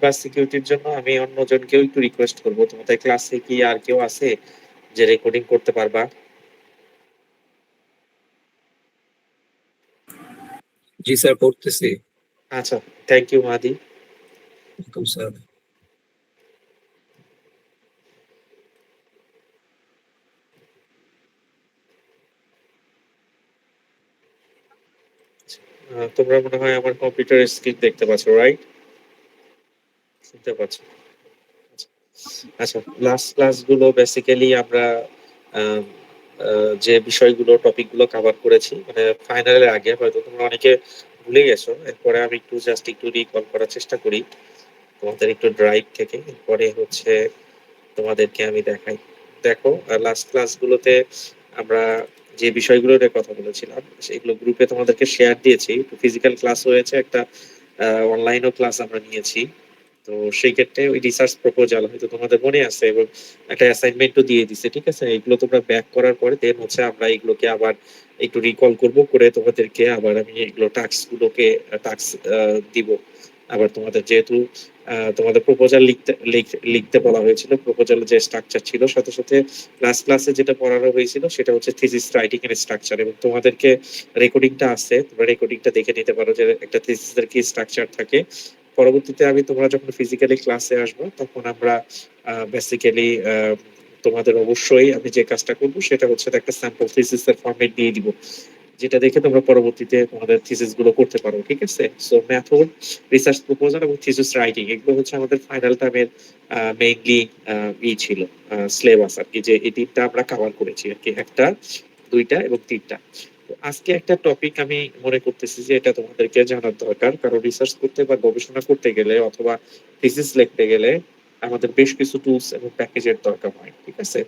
বা সিকিউরিটির জন্য আমি অন্যজনকেও একটু রিকোয়েস্ট করবো, তোমাদের ক্লাসে কি আর কেউ আছে যে রেকর্ডিং করতে পারবা? জি স্যার, করতেছি। আচ্ছা, থ্যাংক ইউ মাদি। Welcome sir. তোমরা মনে হয় আমার কম্পিউটার স্ক্রিন দেখতে পাচ্ছ, রাইট? শুনতে পাচ্ছ? আচ্ছা, আচ্ছা, লাস্ট ক্লাসগুলো বেসিক্যালি আমরা আম, যে বিষয়গুলো টপিকগুলো কভার করেছি, মানে ফাইনালের আগে হয়তো তোমরা অনেকে ভুলে গেছো, এরপরে আমি একটু জাস্ট একটু রিকল করার চেষ্টা করি তোমাদের একটু ড্রাইভ থেকে, এরপরে হচ্ছে তোমাদেরকে আমি দেখাই। দেখো, লাস্ট ক্লাসগুলোতে আমরা যে বিষয়গুলো নিয়ে কথা বলেছিলাম সেগুলো গ্রুপে তোমাদেরকে শেয়ার দিয়েছি। ফিজিক্যাল ক্লাস হয়েছে একটা, অনলাইনও ক্লাস আমরা নিয়েছি। তো সেই ক্ষেত্রে ওই রিসার্চ প্রপোজাল হয়তো তোমাদের মনে আছে, এবং একটা অ্যাসাইনমেন্টও দিয়ে দিছে, ঠিক আছে? এগুলো তোমরা ব্যাক করার পরে দেন হচ্ছে আমরা এগুলোকে আবার একটু রিকল করব, করে তোমাদেরকে আবার আমি এগুলো টাস্ক গুলোকে টাস্ক দিব। আবার তোমাদের যেহেতু তোমাদের প্রপোজাল লিখতে লিখতে বলা হয়েছিল, প্রপোজালের যে স্ট্রাকচার ছিল, সাথে সাথে লাস্ট ক্লাসে যেটা পড়ানো হয়েছিল সেটা হচ্ছে থিসিস রাইটিং এর স্ট্রাকচার, এবং তোমাদেরকে রেকর্ডিংটা আছে, তোমরা রেকর্ডিংটা দেখে নিতে পারো যে একটা থিসিসের কি স্ট্রাকচার থাকে। পরবর্তীতে আমি তোমরা যখন ফিজিক্যালি ক্লাসে আসবো তখন আমরা বেসিক্যালি তোমাদের অবশ্যই আমি যে কাজটা করবো সেটা হচ্ছে একটা স্যাম্পল থিসিস এর ফরম্যাট দিয়ে দিব, যেটা দেখে তোমরা পরবর্তীতে তোমাদের থিসিস গুলো করতে পারো, ঠিক আছে? সো মেথড, রিসার্চ প্রপোজাল এবং থিসিস রাইটিং এগুলো হচ্ছে আমাদের ফাইনাল টাইমের মেইনলি ছিল সিলেবাস আর কি, যে এই তিনটা আমরা কভার করেছি আর কি, একটা, দুইটা এবং তিনটা। তো আজকে একটা টপিক আমি মনে করতেছি যে এটা তোমাদেরকে জানার দরকার, কারণ রিসার্চ করতে বা গবেষণা করতে গেলে অথবা থিসিস লিখতে গেলে আমাদের বেশ কিছু টুলস এবং প্যাকেজের দরকার হয়, ঠিক আছে?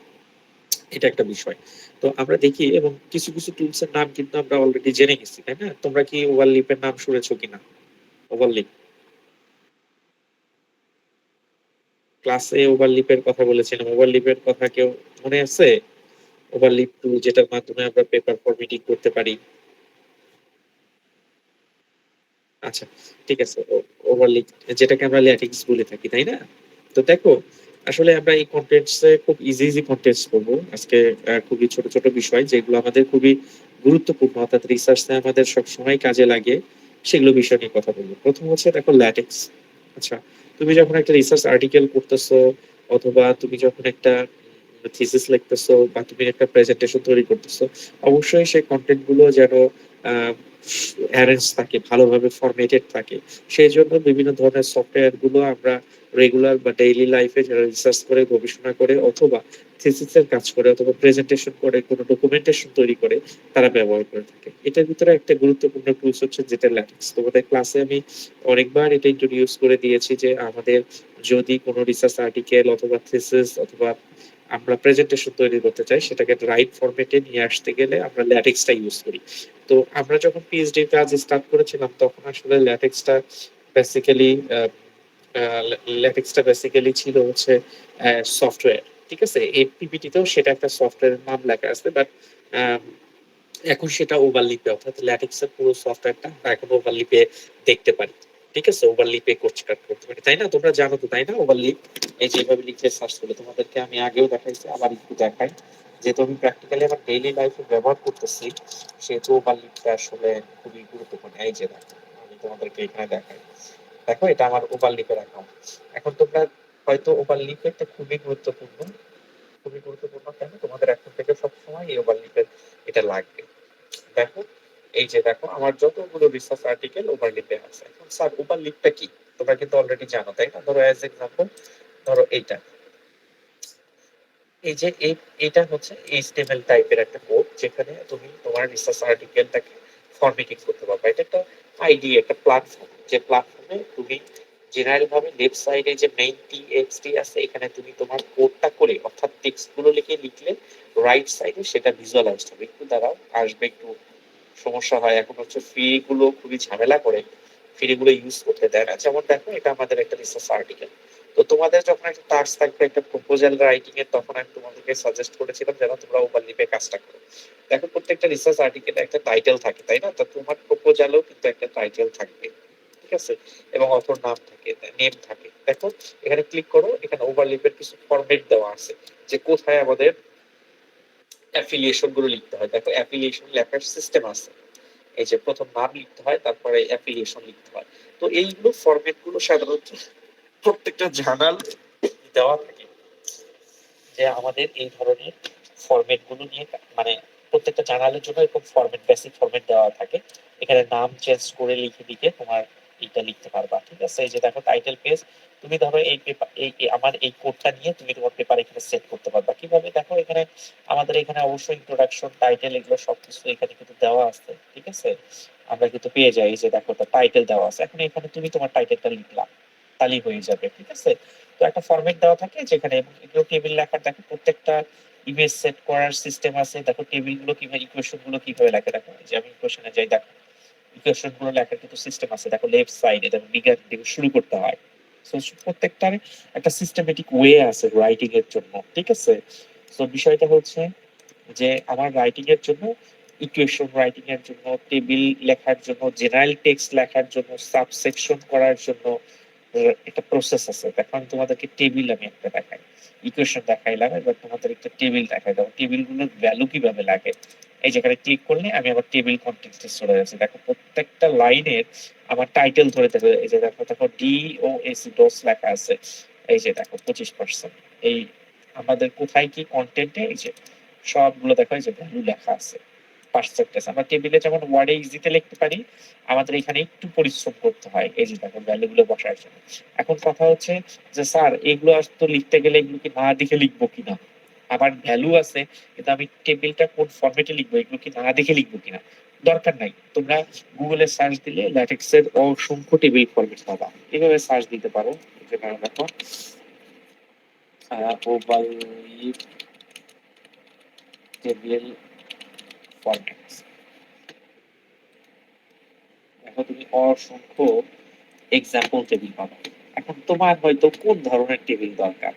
এটা একটা বিষয়। তো আমরা দেখি, এবং কিছু কিছু টুলস এর নাম কিন্তু আমরা অলরেডি জেনে গেছি, তাই না? তোমরা কি ওভারলিপ এর নাম শুনেছো কিনা? ওভারলিপ, ক্লাসে ওভারলিপ এর কথা বলেছিলাম, ওভারলিপ এর কথা কেউ মনে আছে? ওভারলিপ টুল যেটার মাধ্যমে আমরা পেপার ফরম্যাটিং করতে পারি। আচ্ছা, ঠিক আছে। ওভারলিপ, যেটাকে আমরা ল্যাটিক্স বলে থাকি, তাই না? তো দেখো, আসলে আমরা এই কন্টেন্টস এ খুব ইজি ইজি কন্টেন্টস করবো আজকে। খুবই ছোট ছোট বিষয় যেগুলো আমাদের খুবই গুরুত্বপূর্ণ, অর্থাৎ রিসার্চে আমাদের সব সময় কাজে লাগে, সেগুলো বিষয় নিয়ে কথা বলবো। প্রথম হচ্ছে দেখো ল্যাটেক্স। আচ্ছা, তুমি যখন একটা রিসার্চ আর্টিকেল করতেছো, অথবা তুমি যখন একটা থিসিস লিখতেছো, বা তুমি একটা প্রেজেন্টেশন তৈরি করতেছো, অবশ্যই সেই কন্টেন্ট গুলো যেন অ্যারেঞ্জ থাকে, ভালোভাবে ফরম্যাটেড থাকে। সেই জন্য বিভিন্ন ধরনের সফটওয়্যার গুলো আমরা রেগুলার বা ডেইলি লাইফে যারা রিসার্চ করে, গবেষণা করে, অথবা থিসিসের কাজ করে, অথবা প্রেজেন্টেশন করে, কোনো ডকুমেন্টেশন তৈরি করে, তারা ব্যবহার করে থাকে। এটার ভিতরে একটা গুরুত্বপূর্ণ টুলস হচ্ছে যেটা ল্যাটিক্স। তোমাদের ক্লাসে আমি অনেকবার এটা ইন্ট্রোডিউস করে দিয়েছি যে আমাদের যদি কোনো রিসার্চ আর্টিকেল অথবা থিসিস অথবা আমরা প্রেজেন্টেশন তৈরি করতে চাই, সেটাকে রাইট ফরম্যাটে নিয়ে আসতে গেলে আমরা ল্যাটেক্সটা ইউজ করি। তো আমরা যখন পিএইচডি কাজ স্টার্ট করেছিলাম তখন আসলে ল্যাটেক্সটা বেসিক্যালি ল্যাটেক্সটা বেসিক্যালি ছিল হচ্ছে সফটওয়্যার, ঠিক আছে? এই পিপিটিতেও সেটা একটা সফটওয়্যারের নাম লেখা আছে, বাট এখন সেটা ওভারলিপে, অর্থাৎ ল্যাটেক্সের পুরো সফটওয়্যারটা আমরা এখন ওভারলিপে দেখতে পারি, ঠিক আছে? ওভারলিপে কাট করতে পারি, তাই না? তোমরা জানো তো, তাই না? ওভারলিপ, এই যেভাবে লিখে সার্চ করলে, তোমাদেরকে আমি আগেও দেখাইছি, আবার একটু দেখাই, যেহেতু আমি প্র্যাকটিক্যালি আমার ডেইলি লাইফে ব্যবহার করতেছি, সেহেতু ওভারলিপটা আসলে খুবই গুরুত্বপূর্ণ। এই যে দেখো, আমি তোমাদেরকে এখানে দেখাই, দেখো এটা আমার ওভারলিপের অ্যাকাউন্ট। এখন তোমরা হয়তো ওভারলিপ একটা খুবই গুরুত্বপূর্ণ, খুবই গুরুত্বপূর্ণ কেন, তোমাদের এখন থেকে সবসময় এই ওভারলিপের এটা লাগবে। দেখো, এই যে দেখো আমার যতগুলো রিসার্চ আর্টিকেল ওভারলিপে আছে। এখন স্যার ওভারলিপটা কি, তোমরা কিন্তু অলরেডি জানো, তাই না? ধরো অ্যাজ এক্সাম্পল, ধরো এইটা, এই যে এইটা হচ্ছে এইচটিএমএল টাইপের একটা কোড, যেখানে তুমি তোমার রিসার্চ আর্টিকেলটাকে ফরম্যাটিং করতে পারবে। এটা একটা আইডি, একটা প্ল্যাটফর্ম, যে প্ল্যাটফর্মে তুমি জেনারেল ভাবে লেফট সাইডে যে মেইন টিএক্সটি আছে, এখানে তুমি তোমার কোডটা করে, অর্থাৎ টেক্সট গুলো লিখে লিখলে রাইট সাইডে সেটা ভিজুয়ালাইজড হবে। একটু দাঁড়াও, আসবে একটু, সমস্যা হয় এখন হচ্ছে ফ্রি গুলো খুবই ঝামেলা করে, ফ্রি গুলো ইউজ করতে দেয় না। যেমন দেখো, এটা আমাদের একটা রিসার্চ আর্টিকেল। তো তোমাদের যখন একটা টাস্ক থাকবে একটা প্রপোজাল রাইটিং এর, তখন আমি তোমাদেরকে সাজেস্ট করেছিলাম যেন তোমরা ওভারলিপে কাজটা করো। দেখো, প্রত্যেকটা রিসার্চ আর্টিকেলে একটা টাইটেল থাকে, তাই না? তো তোমার প্রপোজালও কিন্তু একটা টাইটেল থাকবে, ঠিক আছে? এবং অথর নাম থাকে, নেম থাকে। দেখো এখানে ক্লিক করো, এখানে ওভারলিপের কিছু ফরম্যাট দেওয়া আছে যে কোথায় আমাদের অ্যাফিলিয়েশন গুলো লিখতে হয়। দেখো অ্যাফিলিয়েশন লেখার সিস্টেম আছে, এই যে প্রথম নাম লিখতে হয়, তারপরে অ্যাফিলিয়েশন লিখতে হয়। তো এইগুলো ফরম্যাট গুলো সাধারণত প্রত্যেকটা জার্নাল দেওয়া থাকে যে আমাদের এই ধরনের ফরম্যাট গুলো নিয়ে, মানে প্রত্যেকটা জার্নালের জন্য এরকম ফরম্যাট, বেসিক ফরম্যাট দেওয়া থাকে। এখানে নাম চেঞ্জ করে লিখে লিখে তোমার এইটা লিখতে পারবা, ঠিক আছে। এই যে দেখো টাইটেল পেজ, তুমি ধরো এই পেপার, আমার এই কোডটা নিয়ে তুমি তোমার পেপার এখানে সেট করতে পারবা কিভাবে। দেখো এখানে আমাদের এখানে অবশ্যই ইন্ট্রোডাকশন, টাইটেল, এগুলো সবকিছু এখানে কিন্তু দেওয়া আছে, ঠিক আছে। আমরা কিন্তু পেয়ে যাই, এই যে দেখো টাইটেল দেওয়া আছে, এখন এখানে তুমি তোমার টাইটেলটা লিখলা, তাহলেই হয়ে যাবে, ঠিক আছে। তো একটা ফরম্যাট দেওয়া থাকে যেখানে, এবং এগুলো টেবিল লেখার, দেখো প্রত্যেকটা ইমেজ সেট করার সিস্টেম আছে। দেখো টেবিল গুলো কিভাবে, ইকুয়েশন গুলো কিভাবে লেখে, দেখো যে আমি ইকুয়েশনে যাই, দেখো ইকুয়েশন গুলো লেখার কিন্তু সিস্টেম আছে। দেখো লেফট সাইডে দেখো বিজ্ঞান থেকে শুরু করতে হয়। So, প্রত্যেকটার একটা সিস্টেমেটিক ওয়ে আছে রাইটিং এর জন্য, ঠিক আছে। তো বিষয়টা হচ্ছে যে আমার রাইটিং এর জন্য, ইকুয়েশন রাইটিং এর জন্য, টেবিল লেখার জন্য, জেনারেল টেক্সট লেখার জন্য, সাবসেকশন করার জন্য একটা প্রসেস আছে। দেখো আমি তোমাদেরকে টেবিল আমি একটা দেখাই, ইকুয়েশন দেখাইলাম, এবার তোমাদের একটা টেবিল দেখাই দাও, টেবিল গুলোর ভ্যালু কিভাবে লাগে। এই যেখানে ক্লিক করলে আমি আবার টেবিল কন্টেক্সটে চলে যাচ্ছি। দেখো প্রত্যেকটা লাইনের আমার টাইটেল ধরে দেখো, এই যে দেখো দেখো ডি ও এস ডোস লেখা আছে, এই যে দেখো 25%, এই আমাদের কোথায় কি কন্টেন্টে, এই যে সবগুলো দেখো, এই যে ভ্যালু লেখা আছে, পার্সেন্টেজ। আমরা টেবিলে যেমন ওয়ার্ডে ইজিতে লিখতে পারি, আমাদের এখানে একটু পরিশ্রম করতে হয়, এই যে দেখো ভ্যালু গুলো বসার জন্য। এখন কথা হচ্ছে যে স্যার এগুলো তো লিখতে গেলে এগুলো কি না দেখে লিখবো কিনা, আবার ভ্যালু আছে, কিন্তু আমি টেবিলটা কোন ফরম্যাটে লিখবো, এগুলো কি না দেখে লিখবো কিনা। দরকার নাই, তোমরা গুগলে সার্চ দিলে ল্যাটেক্স এর অসংখ্য টেবিল ফরম্যাট পাবা, এভাবে সার্চ দিতে পারো। যেখানে দেখো ওভারলিপ টেবিল ফরম্যাট, দেখো তুমি অসংখ্য এক্সাম্পল টেবিল পাবো। এখন তোমার হয়তো কোন ধরনের টেবিল দরকার,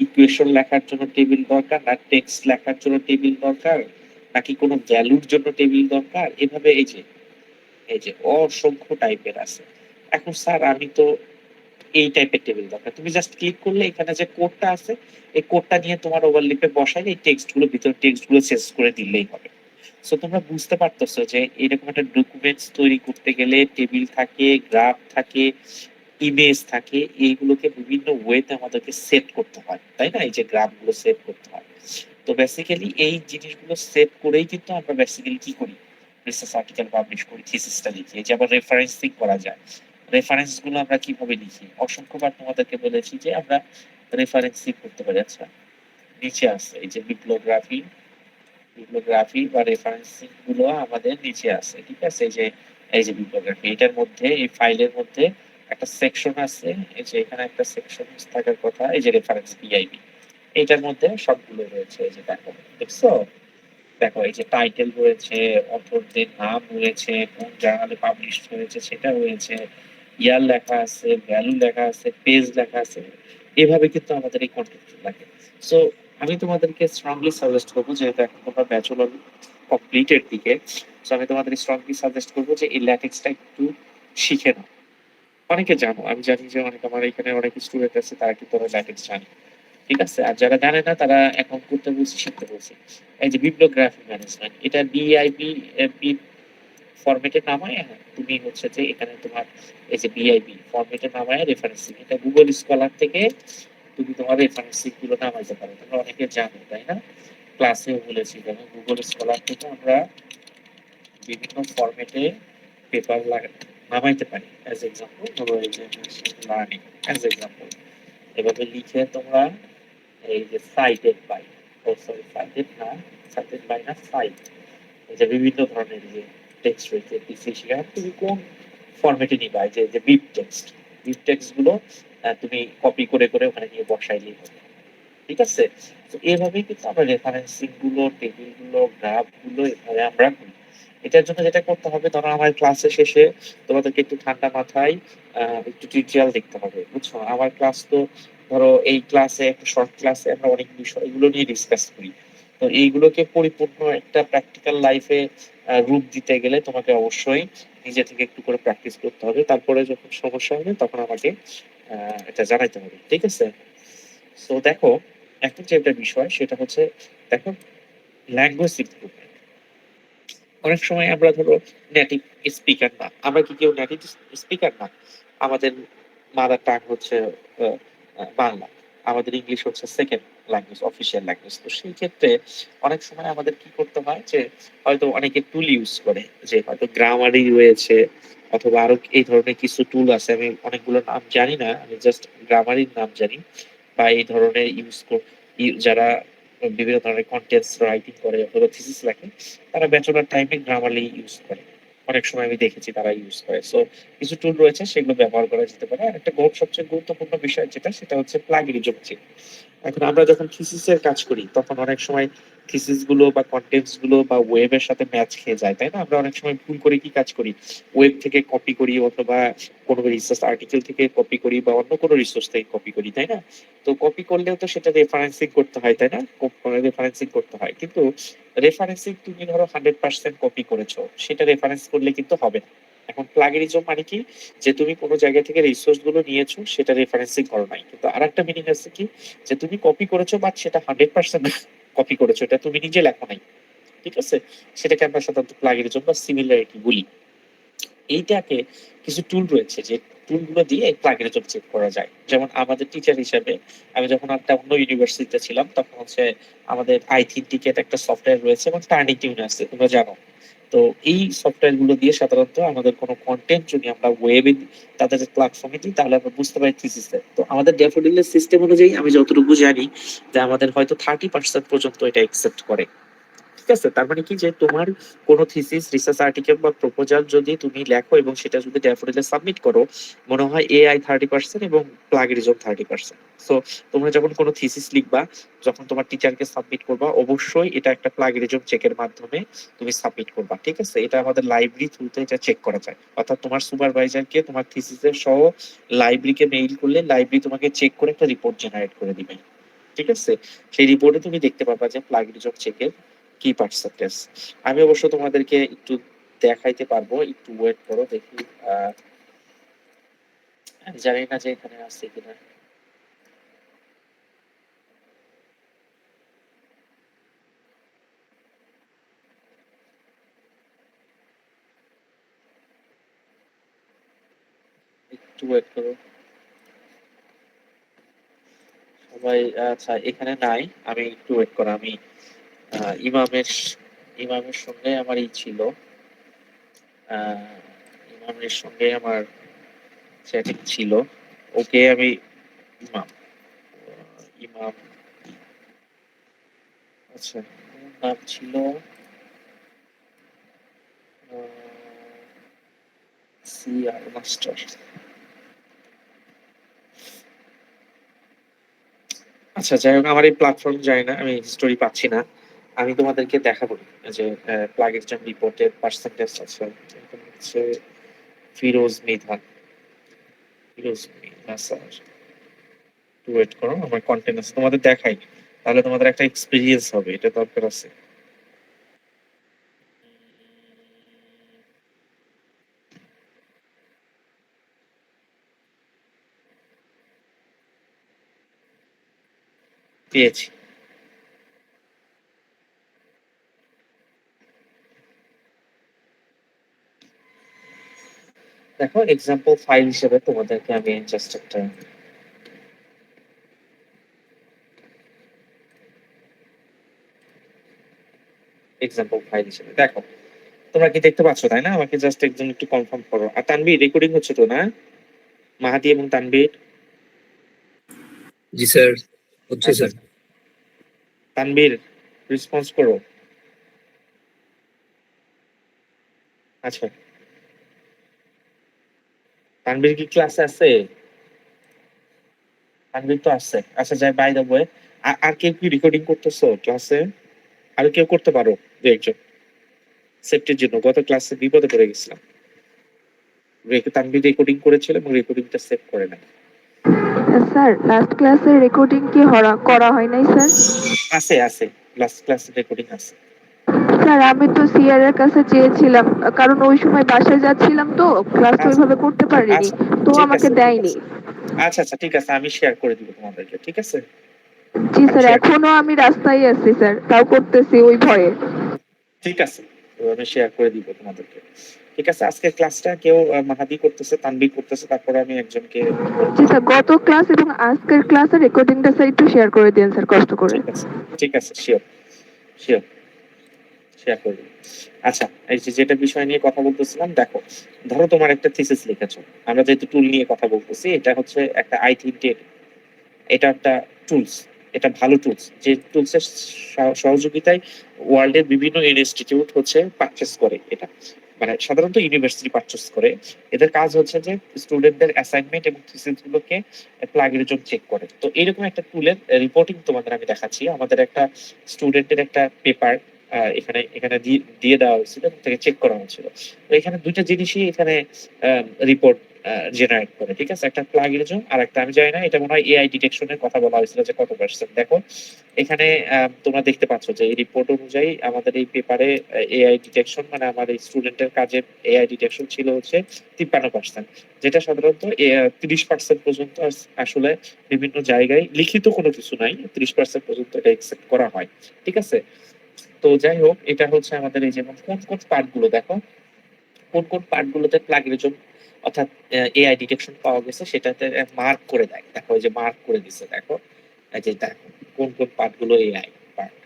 ইকুয়েশন লেখার জন্য টেবিল দরকার, না টেক্সট লেখার জন্য টেবিল দরকার, নাকি কোনো ভ্যালুর জন্য টেবিল দরকার, এভাবে এই যে অসংখ্য টাইপের আছে। এখন স্যার আমি তো এই টাইপের টেবিল দরকার, তুমি জাস্ট ক্লিক করলে এখানে যে কোডটা আছে, এই কোডটা নিয়ে তোমার ওভারলিপে বসাইলে এই টেক্সট গুলো, ভিতরে টেক্সট গুলো চেঞ্জ করে দিলেই হবে। সো তোমরা বুঝতে পারতেছো যে এরকম একটা ডকুমেন্টস তৈরি করতে গেলে টেবিল থাকে, গ্রাফ থাকে, ইমেজ থাকে, এইগুলোকে বিভিন্ন ওয়েতে আমাদেরকে সেট করতে হয়, তাই না, এই যে গ্রাফ গুলো সেট করতে হয়। তো বেসিক্যালি এই জিনিসগুলো সেট করেই কিন্তু আমরা বেসিক্যালি কি করি, রিসার্চ আর্টিকেল পাবলিশ করি, থিসিসটা লিখি, এই যে আবার রেফারেন্সিং করা যায়। রেফারেন্স গুলো আমরা কিভাবে লিখি, অসংখ্যবার তোমাদেরকে বলেছি যে আমরা রেফারেন্সিং করতে পারি। আচ্ছা নিচে আছে এই যে বিপ্লগ্রাফি, বিপ্লগ্রাফি বা রেফারেন্সিং গুলো আমাদের নিচে আছে, ঠিক আছে। এই যে বিপ্লগ্রাফি, এটার মধ্যে, এই ফাইলের মধ্যে একটা সেকশন আছে, এই যে এখানে একটা সেকশন থাকার কথা, এই যে রেফারেন্স পিআইবি, এইটার মধ্যে সবগুলো রয়েছে। এই যে দেখো, দেখছো, দেখো এই যে টাইটেল রয়েছে, অথরদের নাম রয়েছে, কোন জার্নালে পাবলিশ হয়েছে সেটা রয়েছে, ইয়ার লেখা আছে, ভ্যালু লেখা আছে, পেজ লেখা আছে। এভাবে কিন্তু আমাদের এই কন্টেন্ট লাগে। সো আমি তোমাদেরকে স্ট্রংলি সাজেস্ট করবো, যেহেতু এখন তোমরা ব্যাচেলর কমপ্লিটের দিকে, সো আমি তোমাদের স্ট্রংলি সাজেস্ট করবো যে এই ল্যাটেক্সটা একটু শিখে নাও। অনেকে জানো, আমি জানি যে অনেক, আমার এখানে অনেক স্টুডেন্ট আছে তারা কিন্তু ল্যাটেক্স জানে, ঠিক আছে। আর যারা জানে না তারা এখন করতে বলছি, শিখতে বলছি। এই যে বিপ্লগ্রাফি ম্যানেজমেন্ট, এটা বিআইবি ফরম্যাটে নামায়, হ্যাঁ তুমি হচ্ছে যে এখানে তোমার এই যে বিআইবি ফরম্যাটে নামায় রেফারেন্সিং, এটা গুগল স্কলার থেকে তুমি তোমার রেফারেন্সিং গুলো নামাইতে পারো। তোমরা অনেকে জানো, তাই না, ক্লাসেও বলেছি যেমন গুগল স্কলার থেকে আমরা বিভিন্ন ফরম্যাটে পেপার নামাইতে পারি। অ্যাজ এক্সাম্পল ধরো এই যে লার্নিং, অ্যাজ এক্সাম্পল এভাবে লিখে তোমরা এই যে cited by, oh sorry cited না, সাইটেড বাই না, সাইট, এই যে বিভিন্ন ধরনের যে টেক্সট রয়েছে, সেখানে তুমি কোন ফরম্যাটে নিবা, এই যে বিপ টেক্সট গুলো তুমি কপি করে করে ওখানে নিয়ে বসাইলেই হবে, ঠিক আছে। তো এইভাবেই কিন্তু আমরা রেফারেন্সিং গুলো, টেবিল গুলো, গ্রাফ গুলো এভাবে আমরা করি। এটার জন্য যেটা করতে হবে, ধরো আমার ক্লাসের শেষে তোমাদেরকে একটু ঠান্ডা মাথায় একটু টিউটোরিয়াল দেখতে হবে, বুঝছো। আমার ক্লাস তো ধরো এই ক্লাসে, একটা শর্ট ক্লাসে আমরা অনেক বিষয়গুলো নিয়ে ডিসকাস করি। তো এইগুলোকে পরিপূর্ণ একটা প্র্যাকটিক্যাল লাইফে রূপ দিতে গেলে তোমাকে অবশ্যই নিজে থেকে একটু করে প্র্যাকটিস করতে হবে, তারপরে যখন সমস্যা হবে তখন আমাকে এটা জানাইতে হবে, ঠিক আছে? সো দেখো, এখন যে একটা বিষয় সেটা হচ্ছে, দেখো, ল্যাঙ্গুয়েজ ইমপ্রুভমেন্ট। অনেক সময় আমরা ধরো নেটিভ স্পিকার না, আমরা কি কেউ নেটিভ স্পিকার না? আমাদের মাদার টাং হচ্ছে বাংলা, আমাদের ইংলিশ হচ্ছে সেকেন্ড ল্যাঙ্গুয়েজ, অফিসিয়াল ল্যাঙ্গুয়েজ। তো সেই ক্ষেত্রে অনেক সময় আমাদের কি করতে হয় যে হয়তো অনেকে টুল ইউজ করে, যে হয়তো গ্রামারই রয়েছে অথবা আরো এই ধরনের কিছু টুল আছে, আমি অনেকগুলো নাম জানি না, আমি জাস্ট গ্রামারির নাম জানি, বা এই ধরনের যারা বিভিন্ন ধরনের কন্টেন্টস রাইটিং করে অথবা থিসিস লেখে, তারা ব্যাচেলর টাইমে গ্রামারলি ইউজ করে। অনেক সময় আমি দেখেছি তারা ইউজ করে। সো কিছু টুল রয়েছে, সেগুলো ব্যবহার করা যেতে পারে। আর একটা সবচেয়ে গুরুত্বপূর্ণ বিষয় যেটা, সেটা হচ্ছে প্লাগরিজম চেক। এখন আমরা যখন থিসিসের কাজ করি তখন অনেক সময় থিসিস গুলো বা কন্টেন্টস গুলো বা ওয়েবের সাথে ম্যাচ খেয়ে যায়, তাই না? আমরা অনেক সময় ভুল করে কি কাজ করি, ওয়েব থেকে কপি করি অথবা কোনো রিসার্চ আর্টিকেল থেকে কপি করি বা অন্য কোনো রিসোর্স থেকে কপি করি, তাই না? তো কপি করলেও তো সেটা রেফারেন্সিং করতে হয়, তাই না? রেফারেন্সিং করতে হয়, কিন্তু রেফারেন্সিং তুমি ধরো 100% কপি করেছো, সেটা রেফারেন্স করলে কিন্তু হবে না। এখন প্লাগরিজম মানে কি, যে তুমি কোনো জায়গা থেকে রিসোর্স গুলো নিয়েছো, সেটা রেফারেন্সিং করো নাই। কিন্তু আরেকটা মিনিং আছে কি, যে তুমি কপি করেছো বাট সেটা 100% কপি করেছো, এটা তুমি নিজে লেখো নাই, ঠিক আছে? সেটাকে আমরা সাধারণত প্লাগরিজম বা সিমিলারিটি বলি। এইটাকে কিছু টুল রয়েছে, যে টুলগুলো দিয়ে প্লাগরিজম চেক করা যায়। যেমন আমাদের টিচার হিসেবে আমি যখন একটা অন্য ইউনিভার্সিটিতে ছিলাম, তখন হচ্ছে আমাদের আইথিনটিকেট একটা সফটওয়্যার রয়েছে এবং টার্নিং টিউন আছে, তোমরা জানো। তো এই সফটওয়্যার গুলো দিয়ে সাধারণত আমাদের কোনো কন্টেন্ট যদি আমরা ওয়েবে তাদের প্ল্যাটফর্মে দিই, তাহলে আমরা বুঝতে পারি থিসিসে। তো আমাদের ড্যাফোডিলের সিস্টেম অনুযায়ী আমি যতটুকু জানি, যে আমাদের হয়তো 30% পর্যন্ত এটা একসেপ্ট করে, ঠিক আছে? তার মানে কি, যে তোমার কোনো থিসিস, রিসার্চ আর্টিকেল বা প্রপোজাল যদি তুমি লেখো এবং সেটা যদি ড্যাফোডিলে সাবমিট করো, মনে হয় এআই 30% এবং প্লাগরিজম 30%। সো তোমরা যখন কোনো থিসিস লিখবা, যখন তোমার টিচারকে সাবমিট করবা, অবশ্যই এটা একটা প্লাগরিজম চেকের মাধ্যমে তুমি সাবমিট করবা, ঠিক আছে? এটা আমাদের লাইব্রেরি থ্রুতে এটা চেক করা যায়। অর্থাৎ তোমার সুপারভাইজারকে তোমার থিসিসের সহ লাইব্রেরিকে মেইল করলে লাইব্রেরি তোমাকে চেক করে একটা রিপোর্ট জেনারেট করে দিবে, ঠিক আছে? সেই রিপোর্টে তুমি দেখতে পাবা যে প্লাগরিজম চেকের কি পার্সেন্টেজ। আমি অবশ্য তোমাদেরকে একটু দেখাইতে পারবো, একটু ওয়েট করো দেখি। আমি জানি না যে এখানে আছে কিনা। একটু ওয়েট করো সবাই। আচ্ছা, এখানে নাই, আমি একটু ওয়েট করো। আমি ইমামের ইমামের সঙ্গে আমার ছিল, আহ, ইমামের সঙ্গে আমার চ্যাটিং ছিল। ওকে, আমি ইমাম ইমাম, আচ্ছা, ওর নাম ছিল সি আর মাস্টার। আচ্ছা, যাই হোক, আমার এই প্ল্যাটফর্ম যায় না, আমি স্টোরি পাচ্ছি না। আমি তোমাদেরকে দেখাবো যে প্লাগরিজম রিপোর্টের পার্সেন্টেজ আছে। এখানে হচ্ছে ফিরোজ মিধান, ফিরোজ মিধান স্যার। একটু ওয়েট করো, আমার কন্টেন্ট আছে, তোমাদের দেখাই, তাহলে তোমাদের একটা এক্সপিরিয়েন্স হবে, এটা দরকার আছে। পেয়েছি। দেখো, এক্সাম্পল ফাইল হিসেবে তোমাদেরকে আমি জাস্ট একটা এক্সাম্পল ফাইল হিসেবে দেখো, তোমরা কি দেখতে পাচ্ছ, তাই না? আমাকে জাস্ট একজন একটু কনফার্ম করো। আর তানভীর, রেকর্ডিং হচ্ছে তো, না? মাহাদি এবং তানভীর। জি স্যার, হচ্ছে আচ্ছা, স্যার। তানভীর, রেসপন্স করো। আচ্ছা, তানভীর কি ক্লাসে আছে? তানভীর তো আছে। আচ্ছা, যাই, বাই দ্য ওয়ে, আর কেউ কি রেকর্ডিং করতেছো ক্লাসে? আর কেউ করতে পারো, দু একজন, সেফটির জন্য। গত ক্লাসে বিপদে পড়ে গেছিলাম, তানভীর রেকর্ডিং করেছিল এবং রেকর্ডিংটা সেভ করে না। স্যার, লাস্ট ক্লাসের রেকর্ডিং কি করা হয় নাই স্যার? আছে, আছে, লাস্ট ক্লাসের রেকর্ডিং আছে। স্যার, আমি তো সিআর এর কাছে চেয়েছিলাম, কারণ ওই সময় বাসায় যাচ্ছিলাম তো ক্লাসটা আচ্ছা, ওইভাবে করতে পারিনি, আচ্ছা, তো ঠিক আমাকে আছে, ঠিক দেয়নি। আছে, আচ্ছা আচ্ছা ঠিক আছে, আমি শেয়ার করে দিব তোমাদেরকে, ঠিক আছে? জি আমি স্যার, শেয়ার এখনো আমি রাস্তায় আছি স্যার, তাও করতেছি ওই ভয়ে। ঠিক আছে, তো আমি শেয়ার করে দিব তোমাদেরকে। ঠিক আছে, আজকের ক্লাসটা কেউ মাহাদি করতেছে, তানভীর করতেছে, তারপরে আমি একজনকে বলবো। জি স্যার, গত ক্লাস এবং আজকের ক্লাসের রেকর্ডিংটা স্যার একটু শেয়ার করে দিন স্যার, কষ্ট করে। ঠিক আছে, ঠিক আছে, শিওর শিওর শেয়ার করে দিব। আচ্ছা, এই যে যেটা বিষয় নিয়ে কথা বলতেছিলাম, দেখো, ধরো তোমার একটা থিসিস লিখেছো। আমরা যেহেতু টুল নিয়ে কথা বলতেছি, এটা হচ্ছে একটা আইটি, এটা একটা টুলস, এটা ভালো টুলস, যে টুলসের সহযোগিতায় ওয়ার্ল্ডের বিভিন্ন ইনস্টিটিউট হচ্ছে পারচেস করে এটা, মানে সাধারণত ইউনিভার্সিটি পারচেস করে। এদের কাজ হচ্ছে যে স্টুডেন্টদের অ্যাসাইনমেন্ট এবং থিসিস গুলোকে প্লাগরিজম চেক করে। তো এরকম একটা টুলের রিপোর্টিং তোমাদের আমি দেখাচ্ছি। আমাদের একটা স্টুডেন্টের একটা পেপার এখানে এখানে দিয়ে দেওয়া হয়েছিল এবং তাকে চেক করা হয়েছিল। তো এখানে দুইটা জিনিসই এখানে রিপোর্ট জেনারেট করে, ঠিক আছে? একটা প্লাগরিজম আর একটা, আমি জানি না, এটা মনে হয় এআই ডিটেকশনের কথা বলা হয়েছিল যে কত পার্সেন্ট। দেখো এখানে তোমরা দেখতে পাচ্ছ যে এই রিপোর্ট অনুযায়ী আমাদের এই পেপারে এআই ডিটেকশন, মানে আমার এই স্টুডেন্টের কাজে এআই ডিটেকশন ছিল হচ্ছে 53%, যেটা সাধারণত 30% পর্যন্ত আসলে বিভিন্ন জায়গায় লিখিত কোনো কিছু নাই, 30% পর্যন্ত এটা একসেপ্ট করা হয়, ঠিক আছে? তো যাই হোক, এটা হচ্ছে আমাদের এই যেমন কোন কোন পার্ট গুলো, দেখো কোন কোন পার্ট গুলোতে প্লাগরিজম অর্থাৎ এআই ডিটেকশন পাওয়া গেছে সেটাতে মার্ক করে দেয়। দেখো এই যে মার্ক করে দিছে, দেখো এই যে দেখো কোন কোন পার্ট গুলো এআই পার্ট,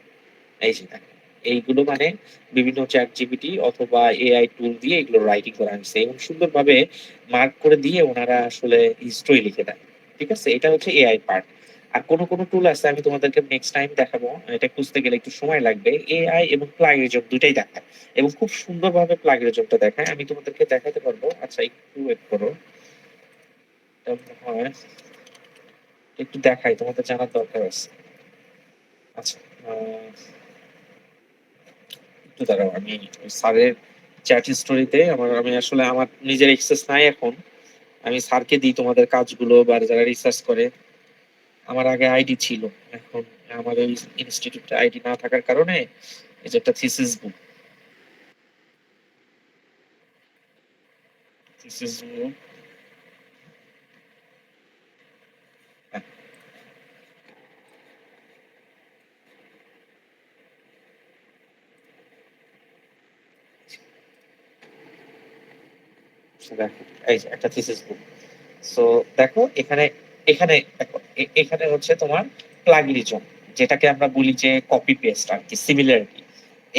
এই যে দেখো এইগুলো মানে বিভিন্ন চ্যাট জিপিটি অথবা এআই টুল দিয়ে এগুলো রাইটিং করা হয়েছে এবং সুন্দরভাবে মার্ক করে দিয়ে ওনারা আসলে হিস্ট্রি লিখে দেয়, ঠিক আছে? এটা হচ্ছে এআই পার্ট। আর কোন কোন টুল আছে, আমি তোমাদেরকে নেক্সট টাইম দেখাবো, এটা খুঁজতে গেলে একটু সময় লাগবে, এআই এবং প্লাগরিজম দুটাই দেখায় এবং খুব সুন্দরভাবে প্লাগরিজমটা দেখায়। আমি তোমাদেরকে দেখাতে পারবো, আচ্ছা একটু ওয়েট করো, এটা মনে হয় একটু দেখাই, তোমাদের জানার দরকার আছে। আচ্ছা, একটু দাঁড়াও, আমি স্যারের চ্যাট স্টোরিতে আমি আসলে আমার নিজের এক্সেস নাই এখন, আমি স্যারকে দিই তোমাদের কাজগুলো বা যারা রিসার্চ করে। আমার আগে আইডি ছিল, এখন আমার ওই ইনস্টিটিউটে আইডি না থাকার কারণে এই যে একটা থিসিস বুক, থিসিস বুক, দেখো এই যে একটা থিসিস বুক। সো দেখো এখানে, এখানে দেখো এখানে হচ্ছে তোমার প্লাগরিজম, যেটাকে আমরা বলি যে কপি পেস্ট আর কি, সিমিলারিটি।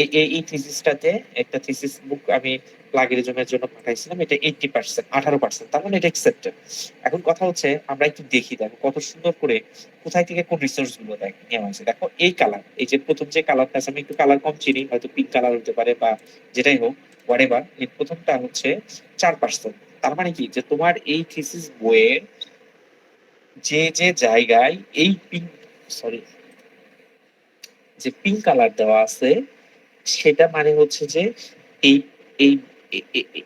এই এই এই থিসিসটাতে একটা থিসিস বুক আমি প্লাগরিজমের জন্য পাঠাইছিলাম, এটা 80%, 18%, তার মানে এটা একসেপ্টেড। এখন কথা হচ্ছে আমরা একটু দেখি, দেখো কত সুন্দর করে কোথায় থেকে কোন রিসোর্স গুলো নেওয়া হয়েছে। দেখো এই কালার, এই যে প্রথম যে কালারটা আছে, আমি একটু কালার কম চিনি, হয়তো পিঙ্ক কালার হতে পারে বা যেটাই হোক, হোয়াটএভার, এই প্রথমটা হচ্ছে 4%। তার মানে কি, যে তোমার এই থিসিস বইয়ের যে যে জায়গায় এই পিঙ্ক, সরি, যে পিঙ্ক কালার দেওয়া আছে, সেটা মানে হচ্ছে যে এই এই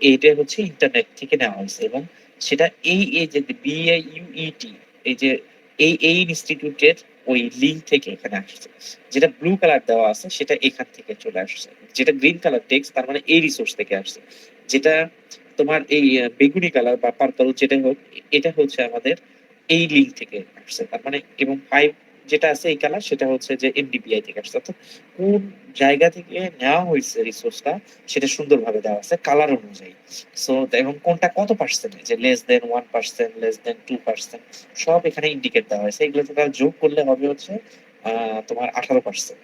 এইটা হচ্ছে ইন্টারনেট থেকে নেওয়া হয়েছে এবং সেটা এই এই যে বিআইইউইটি, এই যে এই ইনস্টিটিউটের ওই লিঙ্ক থেকে এখানে আসছে। যেটা ব্লু কালার দেওয়া আছে সেটা এখান থেকে চলে আসছে, যেটা গ্রিন কালার টেক্সট তার মানে এই রিসোর্স থেকে আসছে, যেটা তোমার এই বেগুনি কালার বা পার্পল যেটা হোক, এটা হচ্ছে আমাদের এই লিঙ্ক থেকে আসছে, তার মানে। এবং ফাইভ যেটা আছে এই কালার, সেটা হচ্ছে যে এমডিপিআই থেকে আসছে। অর্থাৎ কোন জায়গা থেকে নেওয়া হয়েছে রিসোর্সটা সেটা সুন্দরভাবে দেওয়া আছে কালার অনুযায়ী। সো এবং কোনটা কত পার্সেন্ট, যে লেস দেন 1%, লেস দেন 2%, সব এখানে ইন্ডিকেট দেওয়া হয়েছে। এগুলো তোমরা যোগ করলে হবে হচ্ছে তোমার 18%।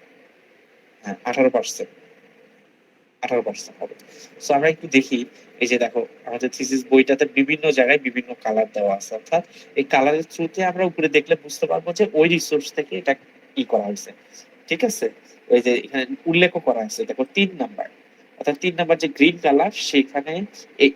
হ্যাঁ, 18%, 18% হবে। সো আমরা একটু দেখি, এই যে দেখো আমাদের থিসিস বইটাতে বিভিন্ন জায়গায় বিভিন্ন কালার দেওয়া আছে, অর্থাৎ এই কালারের থ্রুতে আমরা উপরে দেখলে বুঝতে পারবো যে ওই রিসোর্স থেকে এটা ই করা হয়েছে, ঠিক আছে? ওই যে এখানে উল্লেখ করা আছে, দেখো 3 নাম্বার, অর্থাৎ 3 নাম্বার যে গ্রিন কালার, সেখানে এই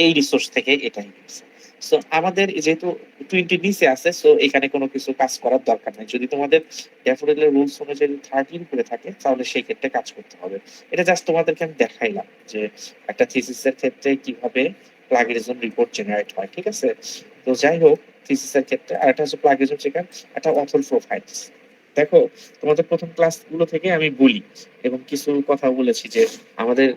এই রিসোর্স থেকে এটাই গেছে। সো আমাদের যেহেতু 20 নিচে আছে, সো এখানে কোনো কিছু কাজ করার দরকার নাই। যদি তোমাদের ড্যাফোডিলের রুলস অনুযায়ী 13 করে থাকে, তাহলে সেই ক্ষেত্রে কাজ করতে হবে। এটা জাস্ট তোমাদেরকে আমি দেখাইলাম যে একটা থিসিসের ক্ষেত্রে কিভাবে প্লাগরিজম রিপোর্ট জেনারেট হয়, ঠিক আছে? তো যাই হোক, থিসিসের ক্ষেত্রে আর একটা হচ্ছে প্লাগরিজম চেকার, একটা অথর প্রোফাইলস। দেখো, তোমাদের প্রথম ক্লাসগুলো থেকে আমি বলি এবং কিছু কথা বলেছি যে আমাদের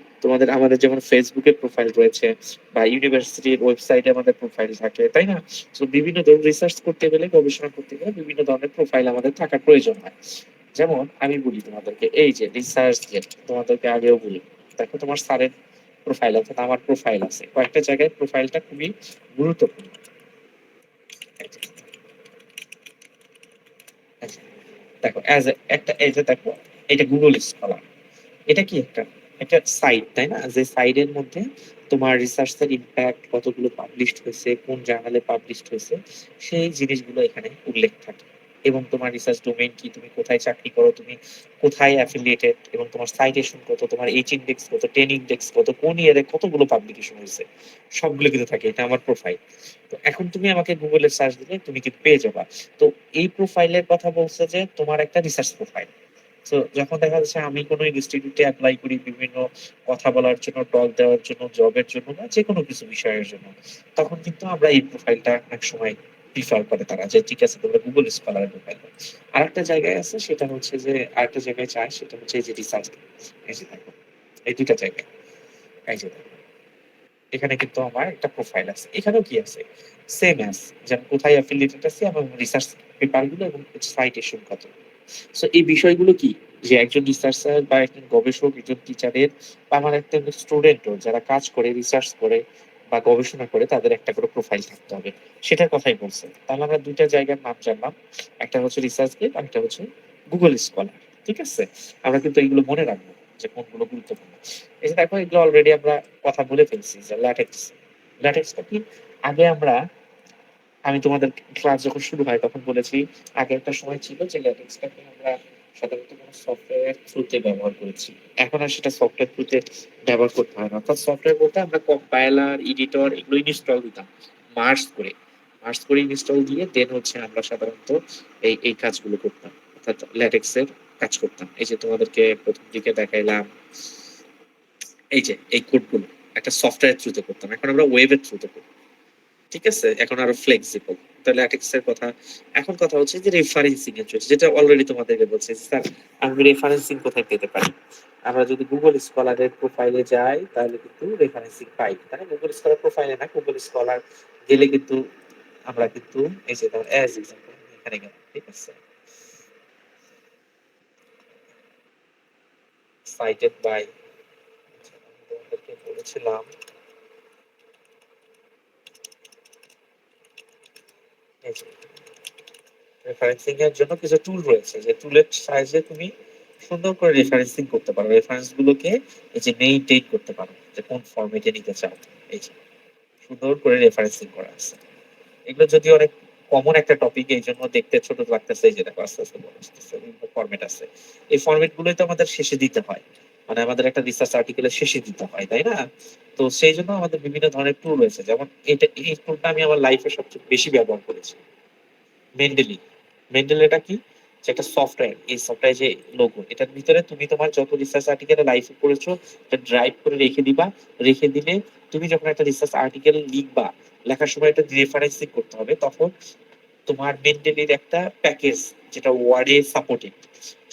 আমাদের যেমন ফেসবুকে প্রোফাইল রয়েছে বা ইউনিভার্সিটির ওয়েবসাইটে আমাদের প্রোফাইল থাকে, তাই না? তো বিভিন্ন ধরনের রিসার্চ করতে গেলে, গবেষণা করতে গেলে বিভিন্ন ধরনের প্রোফাইল আমাদের থাকার প্রয়োজন হয়। যেমন আমি বলি তোমাদেরকে, এই যে রিসার্চ গেট, তোমাদেরকে আগেও বলি, দেখো তোমার স্যারের প্রোফাইল আছে, আমার প্রোফাইল আছে, কয়েকটা জায়গায় প্রোফাইলটা খুবই গুরুত্বপূর্ণ। দেখো অ্যাজ একটা, এই যে দেখো, এটা গুগল স্কলার, এটা কি একটা একটা সাইট, তাই না? যে সাইটের মধ্যে তোমার রিসার্চের ইম্প্যাক্ট, কতগুলো পাবলিশড হয়েছে, কোন জার্নালে পাবলিশড হয়েছে, সেই জিনিসগুলো এখানে উল্লেখ থাকে। এবং তোমার রিসার্চ ডোমেইন কি, তুমি কোথায় চাকরি করো, তুমি কোথায় অ্যাফিলিয়েটেড, এবং তোমার সাইটেশন কত, তোমার এইচ ইন্ডেক্স কত, টেন ইন্ডেক্স কত, কোন ইয়ারে কতগুলো পাবলিকেশন হয়েছে, সবগুলো কিন্তু থাকে। এটা আমার প্রোফাইল। তো এখন তুমি আমাকে গুগলে সার্চ দিলে তুমি কিন্তু পেয়ে যাবা। তো এই প্রোফাইলের কথা বলছে যে তোমার একটা রিসার্চ প্রোফাইল। তো যখন দেখা যাচ্ছে আমি কোনো ইনস্টিটিউটে অ্যাপ্লাই করি বিভিন্ন কথা বলার জন্য, টক দেওয়ার জন্য, জবের জন্য বা যে কোনো কিছু বিষয়ের জন্য, তখন কিন্তু আমরা এই প্রোফাইলটা অনেক সময় প্রিফার করে তারা, যে ঠিক আছে তোমরা গুগল স্কলারের প্রোফাইল। আরেকটা জায়গায় আছে, সেটা হচ্ছে যে আরেকটা জায়গায় চায়, সেটা হচ্ছে এই যে রিসার্চ। এই যে দেখো, এই দুইটা জায়গায়, এই যে দেখো, এখানে কিন্তু আমার একটা প্রোফাইল আছে, এখানেও কি আছে, সেম অ্যাজ, যেমন কোথায় অ্যাফিলিয়েটেড আছে এবং রিসার্চ পেপার গুলো এবং সাইটেশন কত। সো এই বিষয়গুলো কি, যে একজন রিসার্চার বা একজন গবেষক, একজন টিচারের বা আমার একটা স্টুডেন্টও যারা কাজ করে, রিসার্চ করে বা গবেষণা করে, তাদের একটা করে প্রোফাইল থাকতে হবে, সেটার কথাই বলছে। তাহলে আমরা দুইটা জায়গার নাম জানলাম, একটা হচ্ছে রিসার্চ গেট, একটা হচ্ছে গুগল স্কলার। ঠিক আছে, আমরা কিন্তু এইগুলো মনে রাখবো যে কোনগুলো গুরুত্বপূর্ণ। এই যে দেখো, এগুলো অলরেডি আমরা কথা বলে ফেলছি। যে ল্যাটেক্স, ল্যাটেক্সটা কি, আগে আমরা, আমি তোমাদের ক্লাস যখন শুরু হয় তখন বলেছি, আগে একটা সময় ছিল যে ল্যাটেক্সটাকে আমরা সাধারণত কোনো সফটওয়্যার থ্রুতে ব্যবহার করেছি। এখন আর সেটা সফটওয়্যার থ্রুতে ব্যবহার করতে হয় না। অর্থাৎ সফটওয়্যার বলতে আমরা কম্পাইলার, এডিটর এগুলো ইনস্টল দিতাম, মার্জ করে, ইনস্টল দিয়ে দেন হচ্ছে আমরা সাধারণত এই কাজগুলো করতাম, অর্থাৎ ল্যাটেক্সের কাজ করতাম। এই যে তোমাদেরকে প্রথম দিকে দেখাইলাম, এই যে এই কোডগুলো একটা সফটওয়্যার থ্রুতে করতাম, এখন আমরা ওয়েবের থ্রুতে করি। ঠিক আছে, এখন আরো ফ্লেক্সিবল। তাহলে ল্যাটেক্স এর কথা। এখন কথা হচ্ছে যে রেফারেন্সিং এর জন্য, যেটা অলরেডি তোমাদেরকে বলছি, স্যার আমি রেফারেন্সিং কোথায় পেতে পারি। আমরা যদি গুগল স্কলারের প্রোফাইলে যাই তাহলে কিন্তু রেফারেন্সিং পাই, তাই না? গুগল স্কলার প্রোফাইলে না, গুগল স্কলার গেলে কিন্তু আমরা কিন্তু, এই যে ধর অ্যাজ এক্সাম্পল এখানে গেলাম, ঠিক আছে, সাইটেড বাই, তোমাদেরকে বলেছিলাম, এই যে রেফারেন্সিং এর জন্য কিছু টুল রয়েছে, যে টুলের সাহায্যে তুমি সুন্দর করে রেফারেন্সিং করতে পারো, রেফারেন্স গুলোকে এই যে মেইনটেইন করতে পারো, যে কোন ফরম্যাটে নিতে চাও। এই যে সুন্দর করে রেফারেন্সিং করা আছে। এগুলো যদি অনেক কমন একটা টপিক, এই জন্য দেখতে ছোট লাগতেছে। এই যে দেখো, আস্তে আস্তে বড় আসতেছে, বিভিন্ন ফরম্যাট আছে। এই ফরম্যাট গুলোই তো আমাদের শেষে দিতে হয়, মানে আমাদের একটা রিসার্চ আর্টিকেলের শেষে দিতে হয়, তাই না? তো সেই জন্য আমাদের বিভিন্ন ধরনের টুল রয়েছে, যেমন এটা, এই টুলটা আমি আমার লাইফে সবচেয়ে বেশি ব্যবহার করেছি, মেন্ডেলি। মেন্ডেল এটা কি, যে একটা সফটওয়্যার, এই সফটওয়্যার যে লোগো, এটার ভিতরে তুমি তোমার যত রিসার্চ আর্টিকেল লাইফে পড়েছো এটা ড্রাইভ করে রেখে দিবা। রেখে দিলে তুমি যখন একটা রিসার্চ আর্টিকেল লিখবা, লেখার সময় এটা রেফারেন্সিং করতে হবে, তখন তোমার মেন্ডেলের একটা প্যাকেজ, যেটা ওয়ার্ডে সাপোর্টেড,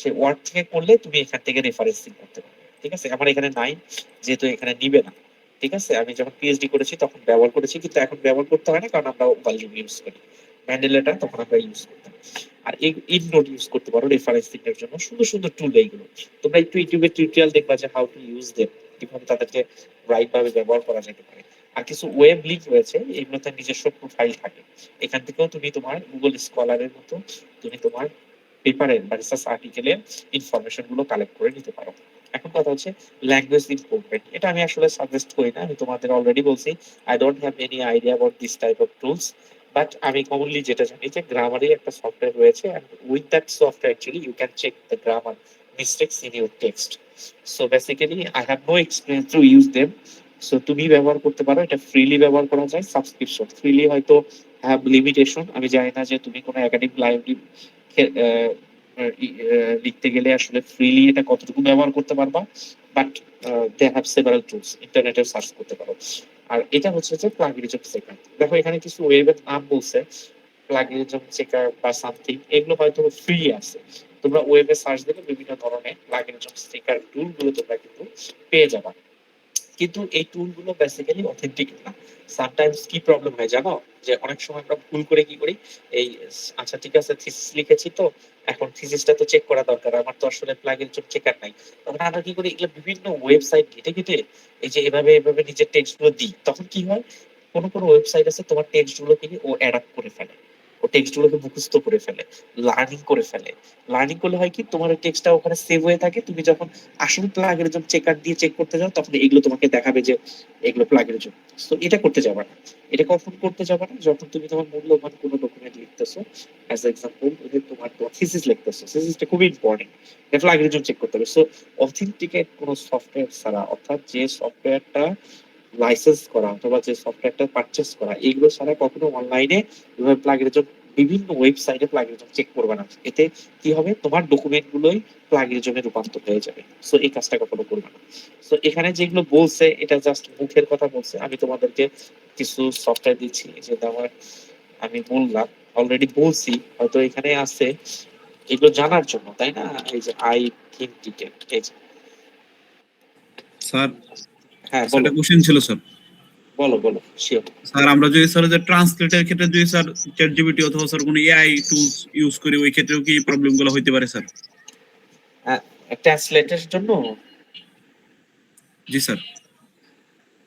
সেই ওয়ার্ড থেকে করলে তুমি এখান থেকে রেফারেন্সিং করতে পারবে। ঠিক আছে, আমার এখানে নাই, যেহেতু এখানে নিবে না। ঠিক আছে, আমি যখন পিএইচডি করেছি তখন ব্যবহার করেছি, কিন্তু এখন ব্যবহার করতে হয় না, কারণ আমরা ভলিউম ইউজ করি। ম্যান্ডেলাটা তখন আমরা ইউজ করতাম। আর এই ইননোট ইউজ করতে পারো রেফারেন্সিং এর জন্য, সুন্দর সুন্দর টুল এইগুলো। তোমরা একটু ইউটিউবে টিউটোরিয়াল দেখবা যে হাউ টু ইউজ দেম, কিভাবে তাদেরকে রাইট ভাবে ব্যবহার করা যেতে পারে। আর কিছু ওয়েব লিঙ্ক রয়েছে, এগুলোতে নিজস্ব প্রোফাইল থাকে, এখান থেকেও তুমি তোমার গুগল স্কলারের মতো তুমি তোমার পেপারের বা রিসার্চ আর্টিকেলের ইনফরমেশন গুলো কালেক্ট করে নিতে পারো। এখন কথা হচ্ছে ল্যাঙ্গুয়েজ ইমপ্রুভমেন্ট, এটা আমি আসলে সাজেস্ট করি না, আমি তোমাদের অলরেডি বলছি, I don't have any idea about this type of tools. But আমি কমনলি যেটা জানি যে গ্রামারে একটা সফটওয়্যার রয়েছে, and with that software actually you can check the grammar mistakes in your text. So basically I have no experience to use them. So তুমি ব্যবহার করতে পারো, এটা ফ্রিলি ব্যবহার করা যায়, সাবস্ক্রিপশন ফ্রিলি হয়তো হ্যাভ লিমিটেশন, আমি জানি না যে তুমি কোনো একাডেমিক লাইব্রেরি লিখতে গেলে আসলে ফ্রিলি এটা কতটুকু ব্যবহার করতে পারবা। But they have several tools, ইন্টারনেটে সার্চ করতে পারো। আর এটা হচ্ছে যে প্লাগিনিজম সেকেন্ড। দেখো এখানে কিছু ওয়েবের নাম বলছে, প্লাগিনিজম চেকার বা সামথিং, এগুলো হয়তো ফ্রি আছে। তোমরা ওয়েবে সার্চ দিলে বিভিন্ন ধরনের প্লাগিনিজম চেকার টুল গুলো তোমরা কিন্তু পেয়ে যাবা। কিন্তু এই টুল গুলো বেসিক্যালি অথেন্টিক না। সামটাইমস কি প্রবলেম হয় জানো, যে অনেক সময় আমরা ভুল করে কি করি, এই আচ্ছা ঠিক আছে থিসিস লিখেছি, তো এখন থিসিসটা তো চেক করা দরকার, আমার তো আসলে প্লাগইন চেকার নাই, তখন আমরা কি করি, এগুলো বিভিন্ন ওয়েবসাইট ঘেটে ঘেটে এই যে এভাবে এভাবে নিজের টেক্সট গুলো দিই, তখন কি হয়, কোনো কোনো ওয়েবসাইট আছে তোমার টেক্সট গুলোকে নিয়ে ও অ্যাডাপ্ট করে ফেলে, ও টেক্সট গুলোকে মুখস্থ করে ফেলে, লার্নিং করে ফেলে। লার্নিং করলে হয় কি, তোমার টেক্সটটা ওখানে সেভ হয়ে থাকে, তুমি যখন আসল প্লাগিনিজম চেকার দিয়ে চেক করতে যাও, তখন এগুলো তোমাকে দেখাবে যে এগুলো প্লাগিনিজম। তো এটা করতে যাবে না। এটা কখন করতে যাবে না, যখন তুমি তোমার মূল্যবান কোনো ডকুমেন্ট লিখতেছো, অ্যাজ এক্সাম্পল তোমার থিসিস লিখতেছো, থিসিসটা খুবই ইম্পর্টেন্ট, এটা প্লাগিনিজম চেক করতে হবে। সো অথেন্টিকেট কোনো সফটওয়্যার ছাড়া, অর্থাৎ যে সফটওয়্যারটা লাইসেন্স করা অথবা যে সফটওয়্যারটা পারচেস করা, এইগুলো ছাড়া কখনো অনলাইনে প্লাগিনিজম বিভিন্ন ওয়েবসাইটে প্লাগিনিজম চেক করবে না। এতে কি হবে, তোমার ডকুমেন্ট গুলোই প্লাগিনিজমে রূপান্তর হয়ে যাবে। সো এই কাজটা কখনো করবে না। সো এখানে যেগুলো বলছে এটা জাস্ট মুখের কথা বলছে, আমি তোমাদেরকে কিছু সফটওয়্যার দিচ্ছি, যে আমার আমি বললাম, অলরেডি বলছি, হয়তো এখানে আছে, এগুলো জানার জন্য, তাই না? এই যে আই থিঙ্ক টিকেট, এই যে, স্যার, হ্যাঁ স্যার বলো, একটা কোশ্চেন ছিল স্যার। বলো বলো, শিওর। স্যার আমরা যদি স্যার যে ট্রান্সলেটের ক্ষেত্রে যদি স্যার চ্যাট জিপিটি অথবা স্যার কোনো এআই টুলস ইউজ করি, ওই ক্ষেত্রেও কি প্রবলেম গুলো হইতে পারে স্যার? ট্রান্সলেটের জন্য, জি স্যার।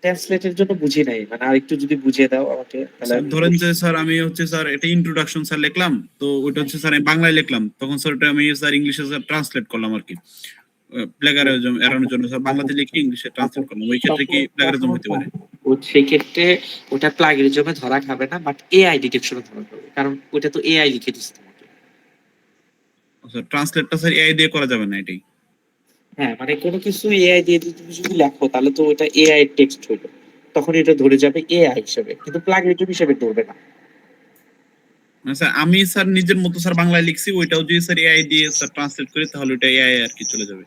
ট্রান্সলেটের জন্য বুঝি নাই, মানে আরেকটু যদি বুঝিয়ে দাও আমাকে, তাহলে স্যার আমি ধরেন যে স্যার আমি হচ্ছে স্যার এটা ইন্ট্রোডাকশন স্যার লিখলাম, তো ওইটা হচ্ছে স্যার আমি বাংলায় লিখলাম, তখন স্যার ওটা আমি স্যার ইংলিশে স্যার ট্রান্সলেট করলাম আর কি, প্লেগারিজম এড়ানোর জন্য স্যার বাংলাতে লিখে ইংলিশে ট্রান্সলেট করলাম, ওই ক্ষেত্রে কি প্লেগারিজম হতে পারে? সেই ক্ষেত্রে ওটা প্লাগিনিজমে ধরা খাবে না, বাট এআই ডিটেকশনে ধরা খাবে, কারণ ওটা তো এআই লিখে দিচ্ছে তোমাকে। স্যার ট্রান্সলেটটা স্যার এআই দিয়ে করা যাবে না এটাই? হ্যাঁ, মানে কোনো কিছু এআই দিয়ে তুমি যদি লেখো, তাহলে তো ওটা এআই টেক্সট হইলো, তখন এটা ধরে যাবে এআই হিসেবে, কিন্তু প্লাগিনিজম হিসেবে ধরবে না। মানে স্যার আমি স্যার নিজের মতো স্যার বাংলায় লিখছি, ওইটাও যদি স্যার এআই দিয়ে স্যার ট্রান্সলেট করি, তাহলে ওটা এআই আর কি চলে যাবে?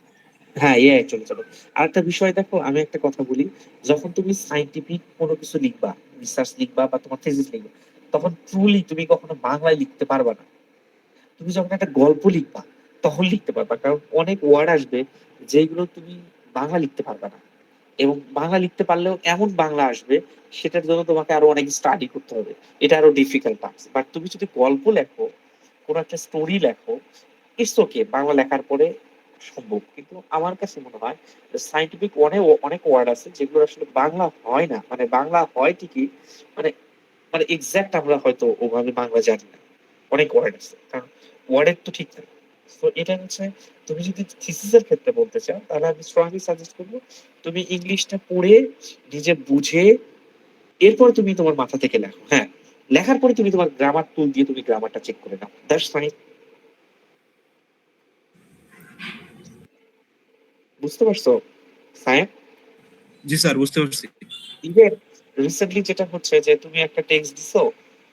হ্যাঁ, এআই চলে যাবে। আরেকটা বিষয় দেখো, আমি একটা কথা বলি, যখন তুমি সায়েন্টিফিক কোনো কিছু লিখবা, রিসার্চ লিখবা বা তোমার থিসিস লিখবা, তখন ট্রুলি তুমি কখনো বাংলায় লিখতে পারবা না। তুমি যখন একটা গল্প লিখবা, তখন লিখতে পারবা, কারণ অনেক ওয়ার্ড আসবে যেগুলো তুমি বাংলা লিখতে পারবা না, এবং বাংলা লিখতে পারলেও এমন বাংলা আসবে, সেটার জন্য তোমাকে আরো অনেক স্টাডি করতে হবে, এটা আরো ডিফিকাল্ট টাস্ক। বাট তুমি যদি গল্প লেখো, কোনো একটা স্টোরি লেখো, ইটস ওকে, বাংলা লেখার পরে সম্ভব। কিন্তু আমার কাছে মনে হয় সাইন্টিফিক অনেক অনেক ওয়ার্ড আছে যেগুলো আসলে বাংলা হয় না, মানে বাংলা হয় ঠিকই, মানে মানে এক্সাক্ট আমরা হয়তো ওভাবে বাংলা জানি না, অনেক ওয়ার্ড আছে, কারণ ওয়ার্ডের তো ঠিক না। তো এটা হচ্ছে, তুমি যদি থিসিসের ক্ষেত্রে বলতে চাও, তাহলে আমি স্ট্রংলি সাজেস্ট করবো তুমি ইংলিশটা পড়ে নিজে বুঝে এরপর তুমি তোমার মাথা থেকে লেখো। হ্যাঁ, লেখার পরে তুমি তোমার গ্রামার টুল দিয়ে তুমি গ্রামারটা চেক করে নাও, দ্যাটস ফাইন। বুঝতে পারছো সায়েম? জি স্যার, বুঝতে পারছি। ইভেন রিসেন্টলি যেটা হচ্ছে, যে তুমি একটা টেক্সট দিছো,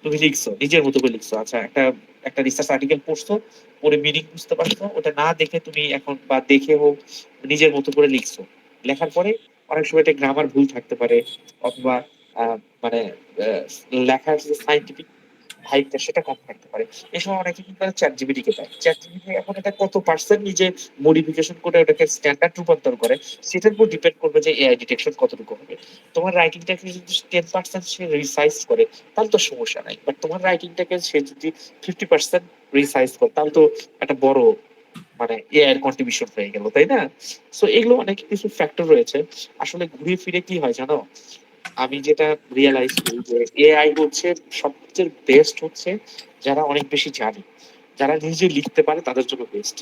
তুমি লিখছো নিজের মতো করে লিখছো, আচ্ছা একটা একটা রিসার্চ আর্টিকেল পড়ছো, পড়ে মিনিং বুঝতে পারছো, ওটা না দেখে তুমি এখন, বা দেখে হোক, নিজের মতো করে লিখছো, লেখার পরে অনেক সময় এটা গ্রামার ভুল থাকতে পারে, অথবা মানে আহ, লেখার যে সাইন্টিফিক হাইটটা সেটা কম থাকতে পারে। এই সময় অনেকে কিন্তু চ্যাট জিপিটি কে দেয়, চ্যাট জিপিটি এখন এটা কত পার্সেন্ট নিজে মডিফিকেশন করে ওটাকে স্ট্যান্ডার্ড রূপান্তর করে, সেটার উপর ডিপেন্ড করবে যে এআই ডিটেকশন কতটুকু হবে। তোমার রাইটিংটাকে যদি 10% সে রিসাইজ করে, তাহলে তো সমস্যা নাই, বাট তোমার রাইটিংটাকে সে যদি 50% রিসাইজ করে, তাহলে তো একটা বড়, মানে এআই এর কন্ট্রিবিউশন হয়ে গেল, তাই না? সো এগুলো অনেক কিছু ফ্যাক্টর রয়েছে। আসলে ঘুরে ফিরে কি হয় জানো, আমি যেটা রিয়েলাইজ করি, যে এআই হচ্ছে সবচেয়ে বেস্ট হচ্ছে যারা অনেক বেশি জানে, যারা নিজে লিখতে পারে তাদের জন্য বেস্ট।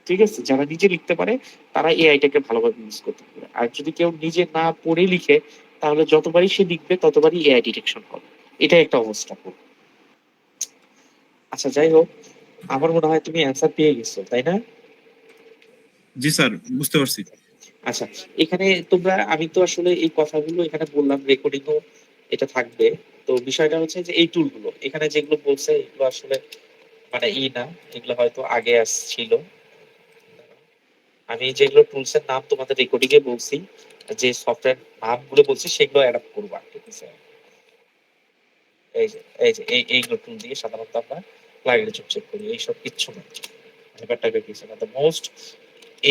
ঠিক আছে, যারা নিজে লিখতে পারে তারা এআইটাকে ভালোভাবে ইউজ করতে পারে। আর যদি কেউ নিজে না পড়ে লিখে, তাহলে যতবারই সে লিখবে ততবারই এআই ডিটেকশন হবে। এটা একটা অবস্থা। আচ্ছা যাই হোক, আমার মনে হয় তুমি অ্যান্সার পেয়ে গেছো, তাই না? জি স্যার, বুঝতে পারছি। আচ্ছা, এখানে তোমরা, আমি তো আসলে এই কথাগুলো এখানে বললাম, রেকর্ডিংও এটা থাকবে। তো বিষয়টা হচ্ছে যে এই টুলগুলো এখানে যেগুলো বলছে, এগুলো আসলে মানে না, এগুলো হয়তো আগে আসছিল। আমি যেগুলো টুলস এর নাম তোমাদের রেকর্ডিং এ বলছি, যে সফটওয়্যার নামগুলো বলছি, সেগুলো অ্যাডাপ্ট করবা, ঠিক আছে? এইগুলো টুল দিয়ে সাধারণত আমরা প্লাগিনিজম চেক করি, এইসব কিচ্ছু না, ব্যাপারটাকে কিছু না। মোস্ট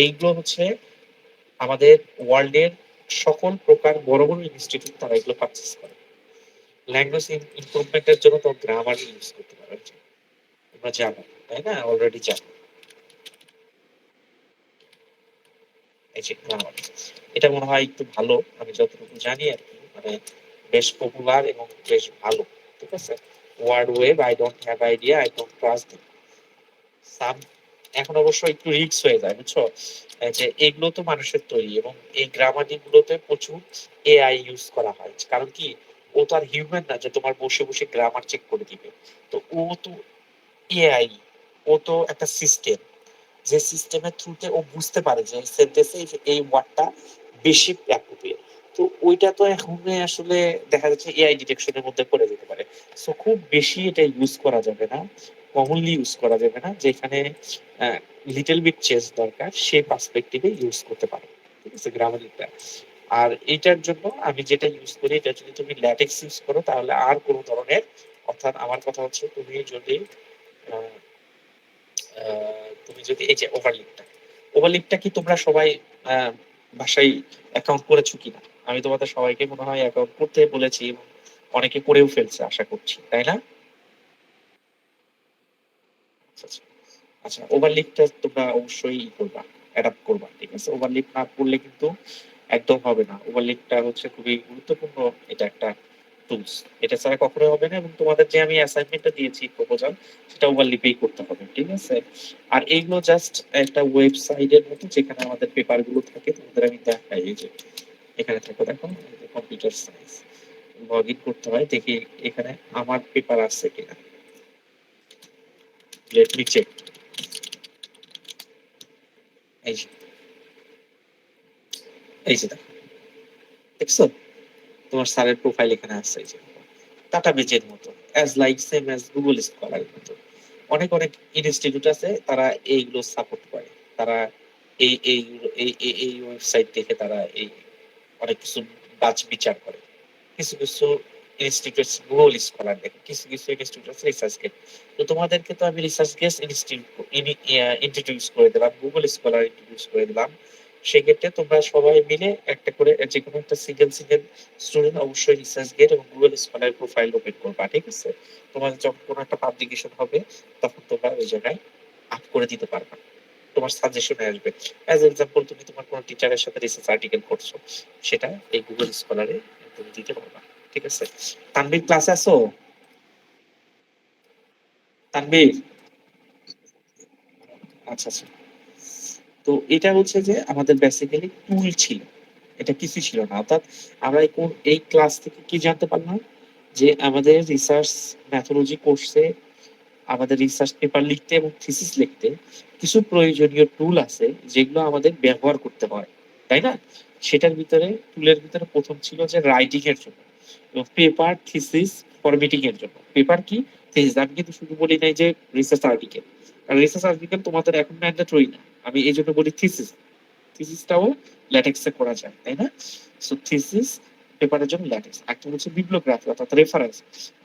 এইগুলো হচ্ছে আমাদের ওয়ার্ল্ডের সকল প্রকার বড় বড় ইনস্টিটিউট তারা এগুলো পারচেস করে। ল্যাঙ্গুয়েজ ইমপ্রুভমেন্টের জন্য তো গ্রামার ইউজ করতে পারে, তোমরা জানো তাই না, অলরেডি জানো। এই যে গ্রামার, এটা মনে হয় একটু ভালো, আমি যতটুকু জানি আর কি, মানে বেশ পপুলার এবং বেশ ভালো, ঠিক আছে। Word web, I don't have idea, I don't trust some. এখন অবশ্য একটু রিস্ক হয়ে যায়, বুঝছো, যে এগুলো তো মানুষের তৈরি এবং এই গ্রামাটিক গুলোতে প্রচুর এআই ইউজ করা হয়। কারণ কি, ও তো আর হিউম্যান না যে তোমার বসে বসে গ্রামার চেক করে দিবে। তো ও তো এআই, ও তো একটা সিস্টেম, যে সিস্টেমের থ্রুতে ও বুঝতে পারে যে সেন্টেন্সে এই ওয়ার্ডটা বেশি অ্যাপ্রোপ্রিয়েট। তো ওইটা তো এখন আসলে দেখা যাচ্ছে এআই ডিটেকশনের মধ্যে পড়ে যেতে পারে। সো খুব বেশি এটা ইউজ করা যাবে না, কমনলি ইউজ করা যাবে না, যেখানে লিটল বিট চেঞ্জ দরকার সে পার্সপেক্টিভে ইউজ করতে পারো, ঠিক আছে, গ্রামারিটা। আর এইটার জন্য আমি যেটা ইউজ করি, এটা যদি তুমি ল্যাটেক্স ইউজ করো তাহলে আর কোনো ধরনের, অর্থাৎ আমার কথা হচ্ছে তুমি যদি এই যে ওভারলিপটা কি তোমরা সবাই আহ, বাসায় অ্যাকাউন্ট করেছো কিনা? আমি তোমাদের সবাইকে মনে হয় অ্যাকাউন্ট করতে বলেছি এবং অনেকে করেও ফেলছে আশা করছি, তাই না? আচ্ছা আচ্ছা। আচ্ছা, ওভারলিপটা তোমরা অবশ্যই করবা, অ্যাডাপ্ট করবা, ঠিক আছে। ওভারলিপ না করলে কিন্তু একদম হবে না। ওভারলিপটা হচ্ছে খুবই গুরুত্বপূর্ণ, এটা একটা টুলস, এটা ছাড়া কখনোই হবে না। এবং তোমাদের যে আমি অ্যাসাইনমেন্টটা দিয়েছি প্রপোজাল, সেটা ওভারলিপেই করতে হবে, ঠিক আছে। আর এইগুলো জাস্ট একটা ওয়েবসাইটের মতো যেখানে আমাদের পেপার গুলো থাকে, তোমাদের আমি দেখাই, এই যে এখানে থাকো, দেখো কম্পিউটার সায়েন্স, লগ ইন করতে হয়, দেখি এখানে আমার পেপার আছে কিনা, লেট মি চেক। এই যে এই যে দেখো, দেখছো তোমার স্যারের প্রোফাইল এখানে আছে, এই যে টাটা বেজের মতো, as like same as Google স্কলারের মতো। অনেক অনেক ইনস্টিটিউট আছে তারা এইগুলো সাপোর্ট করে, তারা এই এই এই এই ওয়েবসাইট থেকে তারা এই অনেক কিছু বাছ বিচার করে। কিছু কিছু ইনস্টিটিউট গুগল স্কলার দেখে, কিছু কিছু ইনস্টিটিউট আছে রিসার্চ গেট। তো তোমাদেরকে তো আমি রিসার্চ গেট ইন্ট্রোডিউস করে দিলাম, গুগল স্কলার ইন্ট্রোডিউস করে দিলাম। সেক্ষেত্রে তোমরা সবাই মিলে একটা করে যে কোনো একটা সিঙ্গেল সিঙ্গেল স্টুডেন্ট অবশ্যই রিসার্চ গেট এবং গুগল স্কলার প্রোফাইল ওপেন করবা, ঠিক আছে। তোমাদের যখন কোনো একটা পাবলিকেশন হবে তখন তোমরা ওই জায়গায় আপ করে দিতে পারবা, তোমার সাজেশনে আসবে। অ্যাজ এক্সাম্পল, তুমি তোমার কোনো টিচারের সাথে রিসার্চ আর্টিকেল করছো, সেটা এই গুগল স্কলারে তুমি দিতে পারবা, ঠিক আছে। তানভীর ক্লাসে আসো? তানভীর, আচ্ছা আচ্ছা। তো এটা হচ্ছে যে আমাদের বেসিক্যালি টুল ছিল, এটা কিছু ছিল না। অর্থাৎ আমরা এই ক্লাস থেকে কি জানতে পারলাম, যে আমাদের রিসার্চ ম্যাথোলজি কোর্সে আমাদের রিসার্চ পেপার লিখতে এবং থিসিস লিখতে কিছু প্রয়োজনীয় টুল আছে যেগুলো আমাদের ব্যবহার করতে হয়, তাই না? সেটার ভিতরে টুলের ভিতরে প্রথম ছিল যে রাইটিং এর জন্য, এবং পেপার থিসিস ফরম্যাটিং এর জন্য। পেপার কি, থিসিস, আমি কিন্তু শুধু বলি নাই যে রিসার্চ আর্টিকেল, কারণ রিসার্চ আর্টিকেল তোমাদের এখন ম্যান্ডেটরি না, আমি এই জন্য বলি থিসিস। থিসিসটাও ল্যাটেক্সে করা যায়, তাই না? সো থিসিস পেপারের জন্য ল্যাটেক্স। একটা হচ্ছে বিবলিওগ্রাফি অর্থাৎ রেফারেন্স,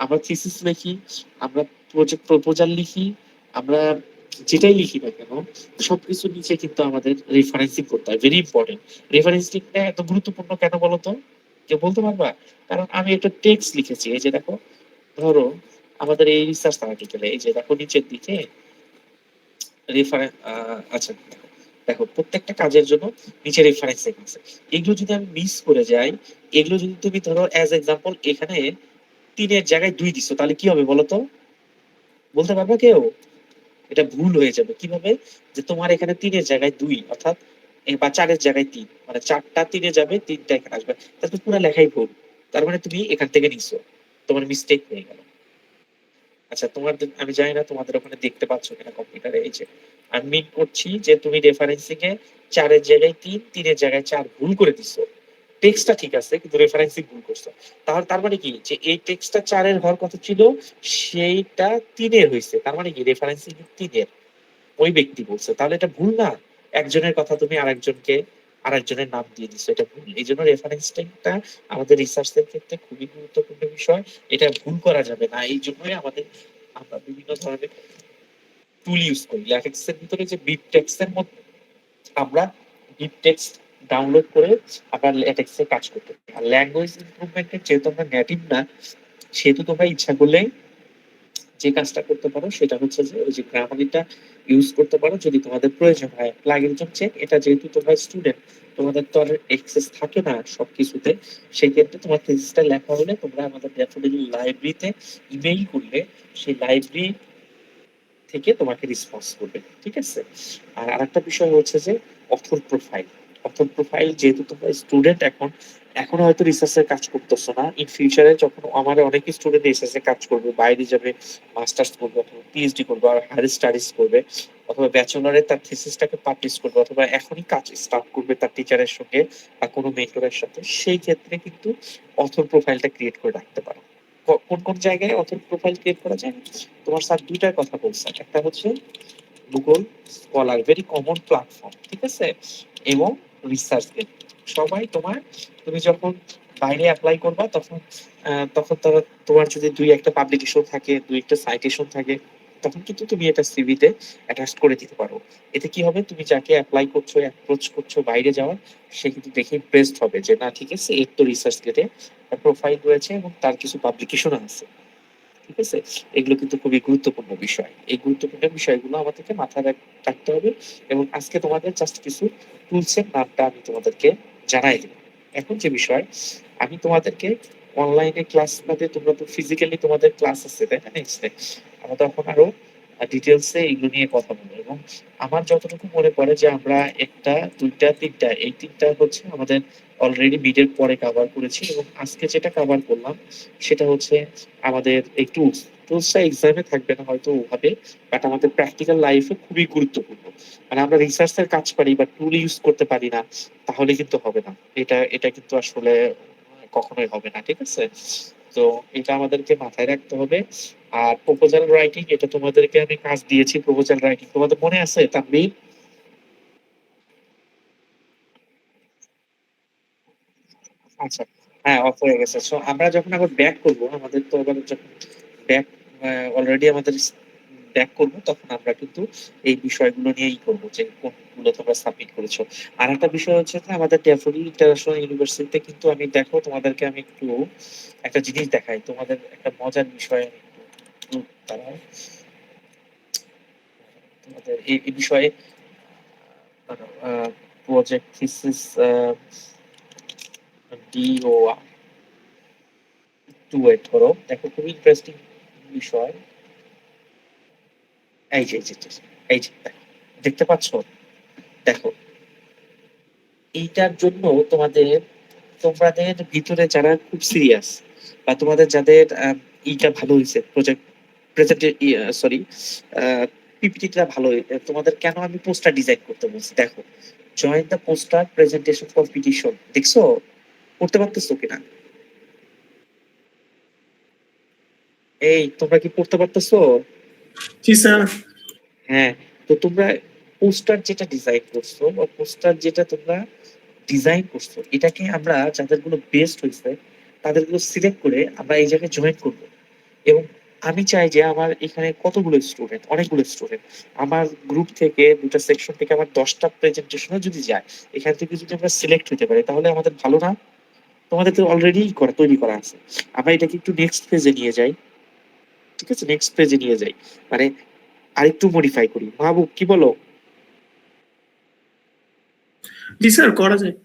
আমরা থিসিস লিখি, আমরা প্রজেক্ট প্রপোজাল লিখি, আমরা যেটাই লিখি না কেন সবকিছু নিচে কিন্তু আমাদের রেফারেন্সিং করতে হয়, ভেরি ইম্পর্টেন্ট। রেফারেন্সিংটা এত গুরুত্বপূর্ণ কেন বলতো, কেউ বলতে পারবা? কারণ আমি একটা টেক্সট লিখেছি, এই যে দেখো, ধরো আমাদের এই রিসার্চ আর্টিকেলে এই যে দেখো নিচের দিকে রেফারেন্স, আচ্ছা দেখো, দেখো প্রত্যেকটা কাজের জন্য নিচে রেফারেন্সিং আছে। এগুলো যদি আমি মিস করে যাই, এগুলো যদি তুমি ধরো অ্যাজ এক্সাম্পল এখানে 3 এর জায়গায় 2 দিছো, তাহলে কি হবে বলো তো? বলতে পারবা কেউ? এটা ভুল হয়ে যাবে কিভাবে, যে তোমার এখানে 3 এর জায়গায় 2 অর্থাৎ বা 4 এর জায়গায় 3, মানে 4টা 3-এ যাবে, 3টা এখানে আসবে, তারপর পুরো লেখাই ভুল। তার মানে তুমি এখান থেকে নিছো, তোমার মিস্টেক হয়ে গেল। আচ্ছা, আমি জানি না তোমাদের ওখানে দেখতে পাচ্ছ কিনা কম্পিউটারে, এই যে আমি মিন করছি যে তুমি রেফারেন্সিং এ 4-এর জায়গায় 3, 3-এর জায়গায় 4 ভুল করে দিছো। টেক্সটটা ঠিক আছে কিন্তু রেফারেন্সিং ভুল করছো। তাহলে তার মানে কি, যে এই টেক্সটটা 4-এর হওয়ার কথা ছিল, সেইটা 3-এর হয়েছে, তার মানে কি রেফারেন্সিং 3-এর ওই ব্যক্তি বলছে, তাহলে এটা ভুল না? একজনের কথা তুমি আরেকজনকে আরেকজনের নাম দিয়ে দিছো, এটা ভুল। এই জন্য রেফারেন্স টাইমটা আমাদের রিসার্চের ক্ষেত্রে খুবই গুরুত্বপূর্ণ বিষয়, এটা ভুল করা যাবে না। এই জন্যই আমরা বিভিন্ন ধরনের টুল ইউজ করি। ল্যাটেক্স এর ভিতরে যে বিট টেক্স এর মধ্যে আমরা বিট টেক্সট ডাউনলোড করে আমরা ল্যাটেক্স এ কাজ করতে পারি। আর ল্যাঙ্গুয়েজ ইমপ্রুভমেন্টের যেহেতু আমরা নেটিভ না, সেহেতু তোমরা ইচ্ছা করলে যে কাজটা করতে পারো সেটা হচ্ছে যে ওই যে গ্রামারিটা ইউজ করতে পারো যদি তোমাদের প্রয়োজন হয়। প্লাগইন চেক, এটা যেহেতু তোমরা স্টুডেন্ট, তোমাদের তো আর অ্যাক্সেস থাকে না সবকিছুতে, সেই ক্ষেত্রে তোমার থিসিসটা লেখা হলে তোমরা আমাদের ড্যাফোডিল লাইব্রেরিতে ইমেইল করলে সেই লাইব্রেরি থেকে তোমাকে রেসপন্স করবে, ঠিক আছে? আর আরেকটা বিষয় হচ্ছে যে অথর প্রোফাইল। অথর প্রোফাইল যেহেতু তোমরা স্টুডেন্ট এখন হয়তো রিসার্চের কাজ করতেছো না, ইন ফিউচারে যখন আমার অনেক স্টুডেন্ট রিসার্চে কাজ করবে, বাইরে যাবে, মাস্টার্স করবে অথবা পিএইচডি করবে আর হায়ার স্টাডিজ করবে, অথবা ব্যাচেলরে তার থিসিসটাকে পাবলিশ করবে, অথবা এখনই কাজ স্টার্ট করবে তার টিচারের সঙ্গে বা কোনো মেন্টরের সাথে, সেই ক্ষেত্রে কিন্তু অথর প্রোফাইলটা ক্রিয়েট করে রাখতে পারো। কোন কোন জায়গায় অথর প্রোফাইল ক্রিয়েট করা যায়? তোমার স্যার দুইটার কথা বলছেন, একটা হচ্ছে Google scholar, very common platform, ঠিক আছে, এবং রিসার্চ গেট। সবাই তুমি যখন বাইরে অ্যাপ্লাই করবা তখন তোমার যদি দুই একটা পাবলিকেশন থাকে, দুই একটা সাইটেশন থাকে, তখন কিন্তু তুমি এটা সিভিতে অ্যাটাচ করে দিতে পারো। এতে কি হবে, তুমি যাকে অ্যাপ্লাই করছো, অ্যাপ্রোচ করছো বাইরে যাওয়ার, সে কিন্তু দেখে ইমপ্রেসড হবে যে না ঠিক আছে, এর তো রিসার্চ গেটে প্রোফাইল রয়েছে এবং তার কিছু পাবলিকেশন আছে, ঠিক আছে? এগুলো কিন্তু খুবই গুরুত্বপূর্ণ বিষয়। এই গুরুত্বপূর্ণ বিষয়গুলো আমাদেরকে মাথায় রাখতে হবে। এবং আজকে তোমাদের জাস্ট কিছু টুলসের নামটা আমি তোমাদেরকে জানাই দেব। এখন যে বিষয়, আমি তোমাদেরকে অনলাইনে ক্লাস বাদে তোমরা তো ফিজিক্যালি তোমাদের ক্লাস আছে, তাই না? নেক্সট ডে আমরা তখন আরো ডিটেলসে এগুলো নিয়ে কথা বলবো। এবং আমার যতটুকু মনে পড়ে যে আমরা একটা, দুইটা, তিনটা, এই তিনটা হচ্ছে আমাদের অলরেডি মিডের পরে কভার করেছি, এবং আজকে যেটা কভার করলাম সেটা হচ্ছে আমাদের এই টুলসটা এক্সামে থাকবে না হয়তো ওভাবে, বাট আমাদের প্র্যাকটিক্যাল লাইফে খুবই গুরুত্বপূর্ণ। মানে আমরা রিসার্চের কাজ পারি বা টুল ইউজ করতে পারি না, তাহলে কিন্তু হবে না। এটা কিন্তু আসলে কখনোই হবে না, ঠিক আছে? তো এটা আমাদেরকে মাথায় রাখতে হবে। আর প্রপোজাল রাইটিং, এটা তোমাদেরকে আমি কাজ দিয়েছি, প্রপোজাল রাইটিং তোমাদের মনে আছে তানভীর? আচ্ছা, হ্যাঁ, অফ হয়ে গেছে। সো আমরা যখন আবার ব্যাক করব, আমাদের তো আবার যখন ব্যাক অলরেডি আমাদের ব্যাক করব, তখন আমরা কিন্তু এই বিষয়গুলো নিয়েই করব যে কোনগুলো তোমরা সাবমিট করেছো। আর একটা বিষয় হচ্ছে যে আমাদের ড্যাফোডিল ইন্টারন্যাশনাল ইউনিভার্সিটিতে কিন্তু আমি দেখো তোমাদেরকে আমি একটু একটা জিনিস দেখাই, তোমাদের একটা মজার বিষয় আমি একটু দাঁড়াও, তোমাদের এই বিষয়ে প্রজেক্ট থিসিস ডিও, একটু ওয়েট করো, দেখো খুবই ইন্টারেস্টিং বিষয়। এই যে এই যে দেখো, দেখতে পাচ্ছ? দেখো, এইটার জন্য তোমাদের ভিতরে যারা খুব সিরিয়াস, বা তোমাদের যাদের এইটা ভালো হয়েছে, প্রজেক্ট প্রেজেন্ট, সরি, পিপিটিটা ভালো তোমাদের কেন আমি পোস্টার ডিজাইন করতে বলছি, দেখো, join the poster presentation competition, দেখছো? করতে পারতেছো কিনা? এই তোমরা কি করতে পারতেছো? জি স্যার। হ্যাঁ, তো তোমরা পোস্টার যেটা ডিজাইন করছো বা পোস্টার যেটা তোমরা ডিজাইন করছো, এটাকে আমরা যাদেরগুলো বেস্ট হয়েছে তাদেরগুলো সিলেক্ট করে আমরা এই জায়গায় জয়েন করব। এবং আমি চাই যে আমার এখানে কতগুলো স্টুডেন্ট, অনেকগুলো স্টুডেন্ট, আমার গ্রুপ থেকে, দুটা সেকশন থেকে আমার 10টা প্রেজেন্টেশনও যদি যায়, এখান থেকে যদি আমরা সিলেক্ট হতে পারি তাহলে আমাদের ভালো না? তোমাদের তো অলরেডি তৈরি করা আছে, আমরা এটাকে একটু নেক্সট ফেজে নিয়ে যাই, ঠিক আছে? নেক্সট ফেজে নিয়ে যাই, মানে আরেকটু মডিফাই করি। মাহবুব, কি বলো? জি স্যার, করা যায়।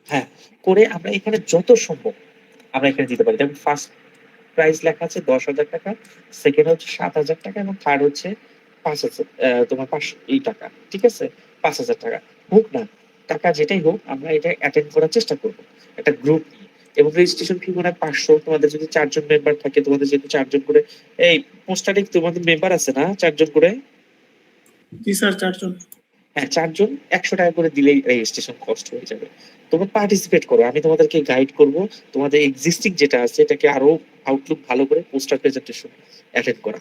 হ্যাঁ, করে আমরা এখানে যত সম্ভব আমরা এখানে দিতে পারি। যেমন ফার্স্ট প্রাইস লেখা আছে 10,000 টাকা, সেকেন্ড হচ্ছে 7,000 টাকা, এবং থার্ড হচ্ছে 5,000, তোমার 500 টাকা, ঠিক আছে? 5,000 টাকা হোক না, টাকা যেটাই হোক, আমরা এটা অ্যাটেন্ড করার চেষ্টা করবো একটা গ্রুপ নিয়ে। এবং রেজিস্ট্রেশন ফি মনে হয় 500, তোমাদের যদি 4 জন মেম্বার থাকে, তোমাদের যেহেতু 4 জন করে, এই পোস্টারে তোমাদের মেম্বার আছে না 4 জন করে? জি স্যার, 4 জন। হ্যাঁ, 4 জন 100 টাকা করে দিলেই রেজিস্ট্রেশন কস্ট হয়ে যাবে। তোমরা পার্টিসিপেট করো, আমি তোমাদেরকে গাইড করব, তোমাদের এক্সিস্টিং যেটা আছে এটাকে আরো আউটলুক ভালো করে পোস্টার প্রেজেন্টেশন অ্যাটেন্ড করা।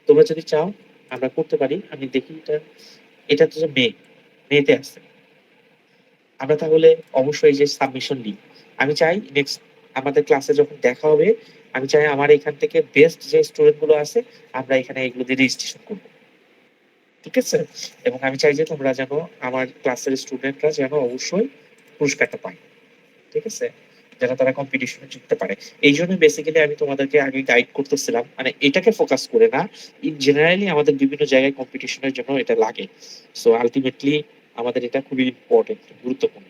তোমরা যদি চাও আমরা করতে পারি। আমি দেখি এটা তো যে মেতে আছে। আমরা তাহলে অবশ্যই যে সাবমিশন নিই, আমি চাই নেক্সট আমাদের ক্লাসে যখন দেখা হবে, আমি চাই আমার এখান থেকে বেস্ট যে স্টুডেন্ট গুলো আছে আমরা এখানে এগুলো দিয়ে রেজিস্ট্রেশন করবো, ঠিক আছে? এবং আমি চাই যে তোমরা যেন আমার ক্লাসের স্টুডেন্টরা যেন অবশ্যই পুরস্কারটা পায়, ঠিক আছে, যেন তারা কম্পিটিশনে জিততে পারে। এই জন্য বেসিক্যালি আমি তোমাদেরকে আগে গাইড করতেছিলাম, মানে এটাকে ফোকাস করে না, ইন জেনারেলি আমাদের বিভিন্ন জায়গায় কম্পিটিশনের জন্য এটা লাগে। সো আলটিমেটলি আমাদের এটা খুবই ইম্পর্টেন্ট, গুরুত্বপূর্ণ।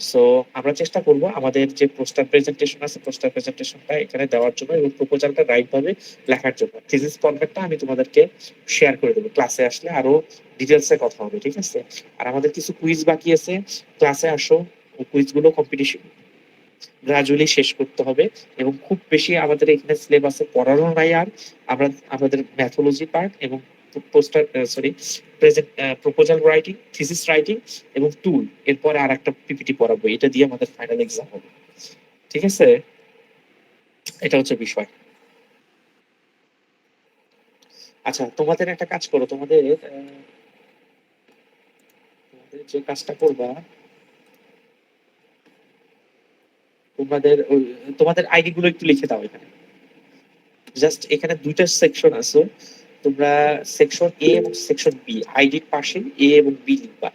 সো আমরা চেষ্টা করব আমাদের যে পোস্টার প্রেজেন্টেশন আছে, পোস্টার প্রেজেন্টেশনটা এখানে দেওয়ার জন্য এবং প্রপোজালটা রাইট ভাবে লেখার জন্য। থিসিস ফরম্যাটটা আমি তোমাদেরকে শেয়ার করে দেবো, ক্লাসে আসলে আরো ডিটেলসে কথা হবে, ঠিক আছে? আর আমাদের কিছু কুইজ বাকি আছে, ক্লাসে আসো, কুইজগুলো কম্পিটিশন গ্রাজুয়ালি শেষ করতে হবে। এবং খুব বেশি আমাদের এখানে সিলেবাসে পড়ানো নাই আর, আমরা আমাদের ম্যাথোলজি পার্ট এবং poster sorry present proposal writing, thesis writing এবং টুল, এরপরে আর একটা পিপিটি পড়াবো, এটা দিয়ে আমাদের ফাইনাল এক্সাম হবে, ঠিক আছে? এটা হচ্ছে বিষয়। আচ্ছা, তোমাদের একটা কাজ করো, তোমাদের তোমাদের যে কাজটা করবা, তোমাদের আইডি গুলো একটু লিখে দাও এখানে। জাস্ট এখানে দুইটা সেকশন আছে, তোমরা সেকশন এ এবং সেকশন বি, আইডির পাশে এ এবং বি লিখবা।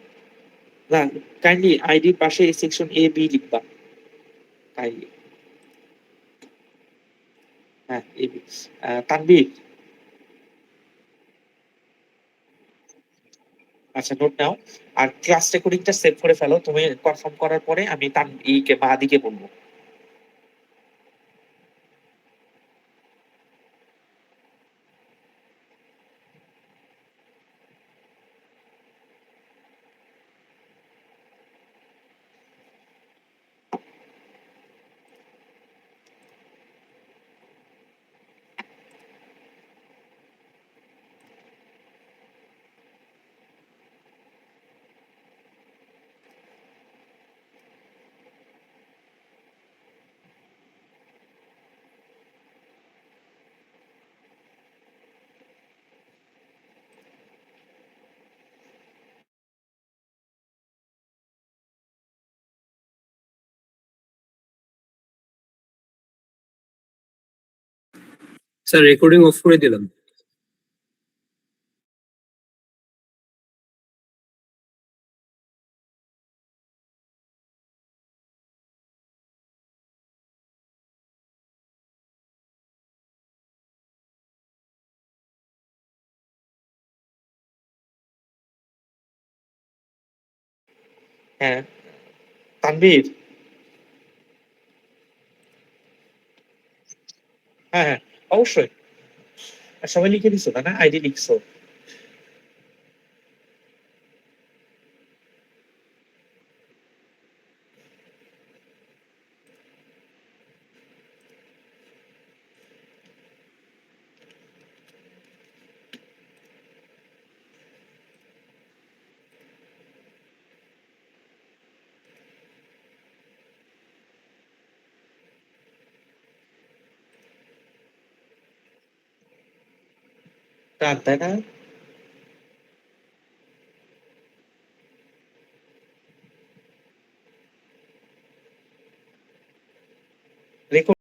না, কাইন্ডলি আইডির পাশে সেকশন এ বি লিখবা কাইন্ডলি। হ্যাঁ, এ বি। তানভীর, আচ্ছা নোট নাও। আর ক্লাস রেকর্ডিংটা সেভ করে ফেলো, তুমি কনফার্ম করার পরে আমি তান ইকে বাহাদিকে বলবো। স্যার রেকর্ডিং অফ করে দিলাম। হ্যাঁ তানভীর, হ্যাঁ হ্যাঁ অবশ্যই। আর সবাই লিখে দিছো তাই না, আইডি লিখছো? তাই না? রেকর্ড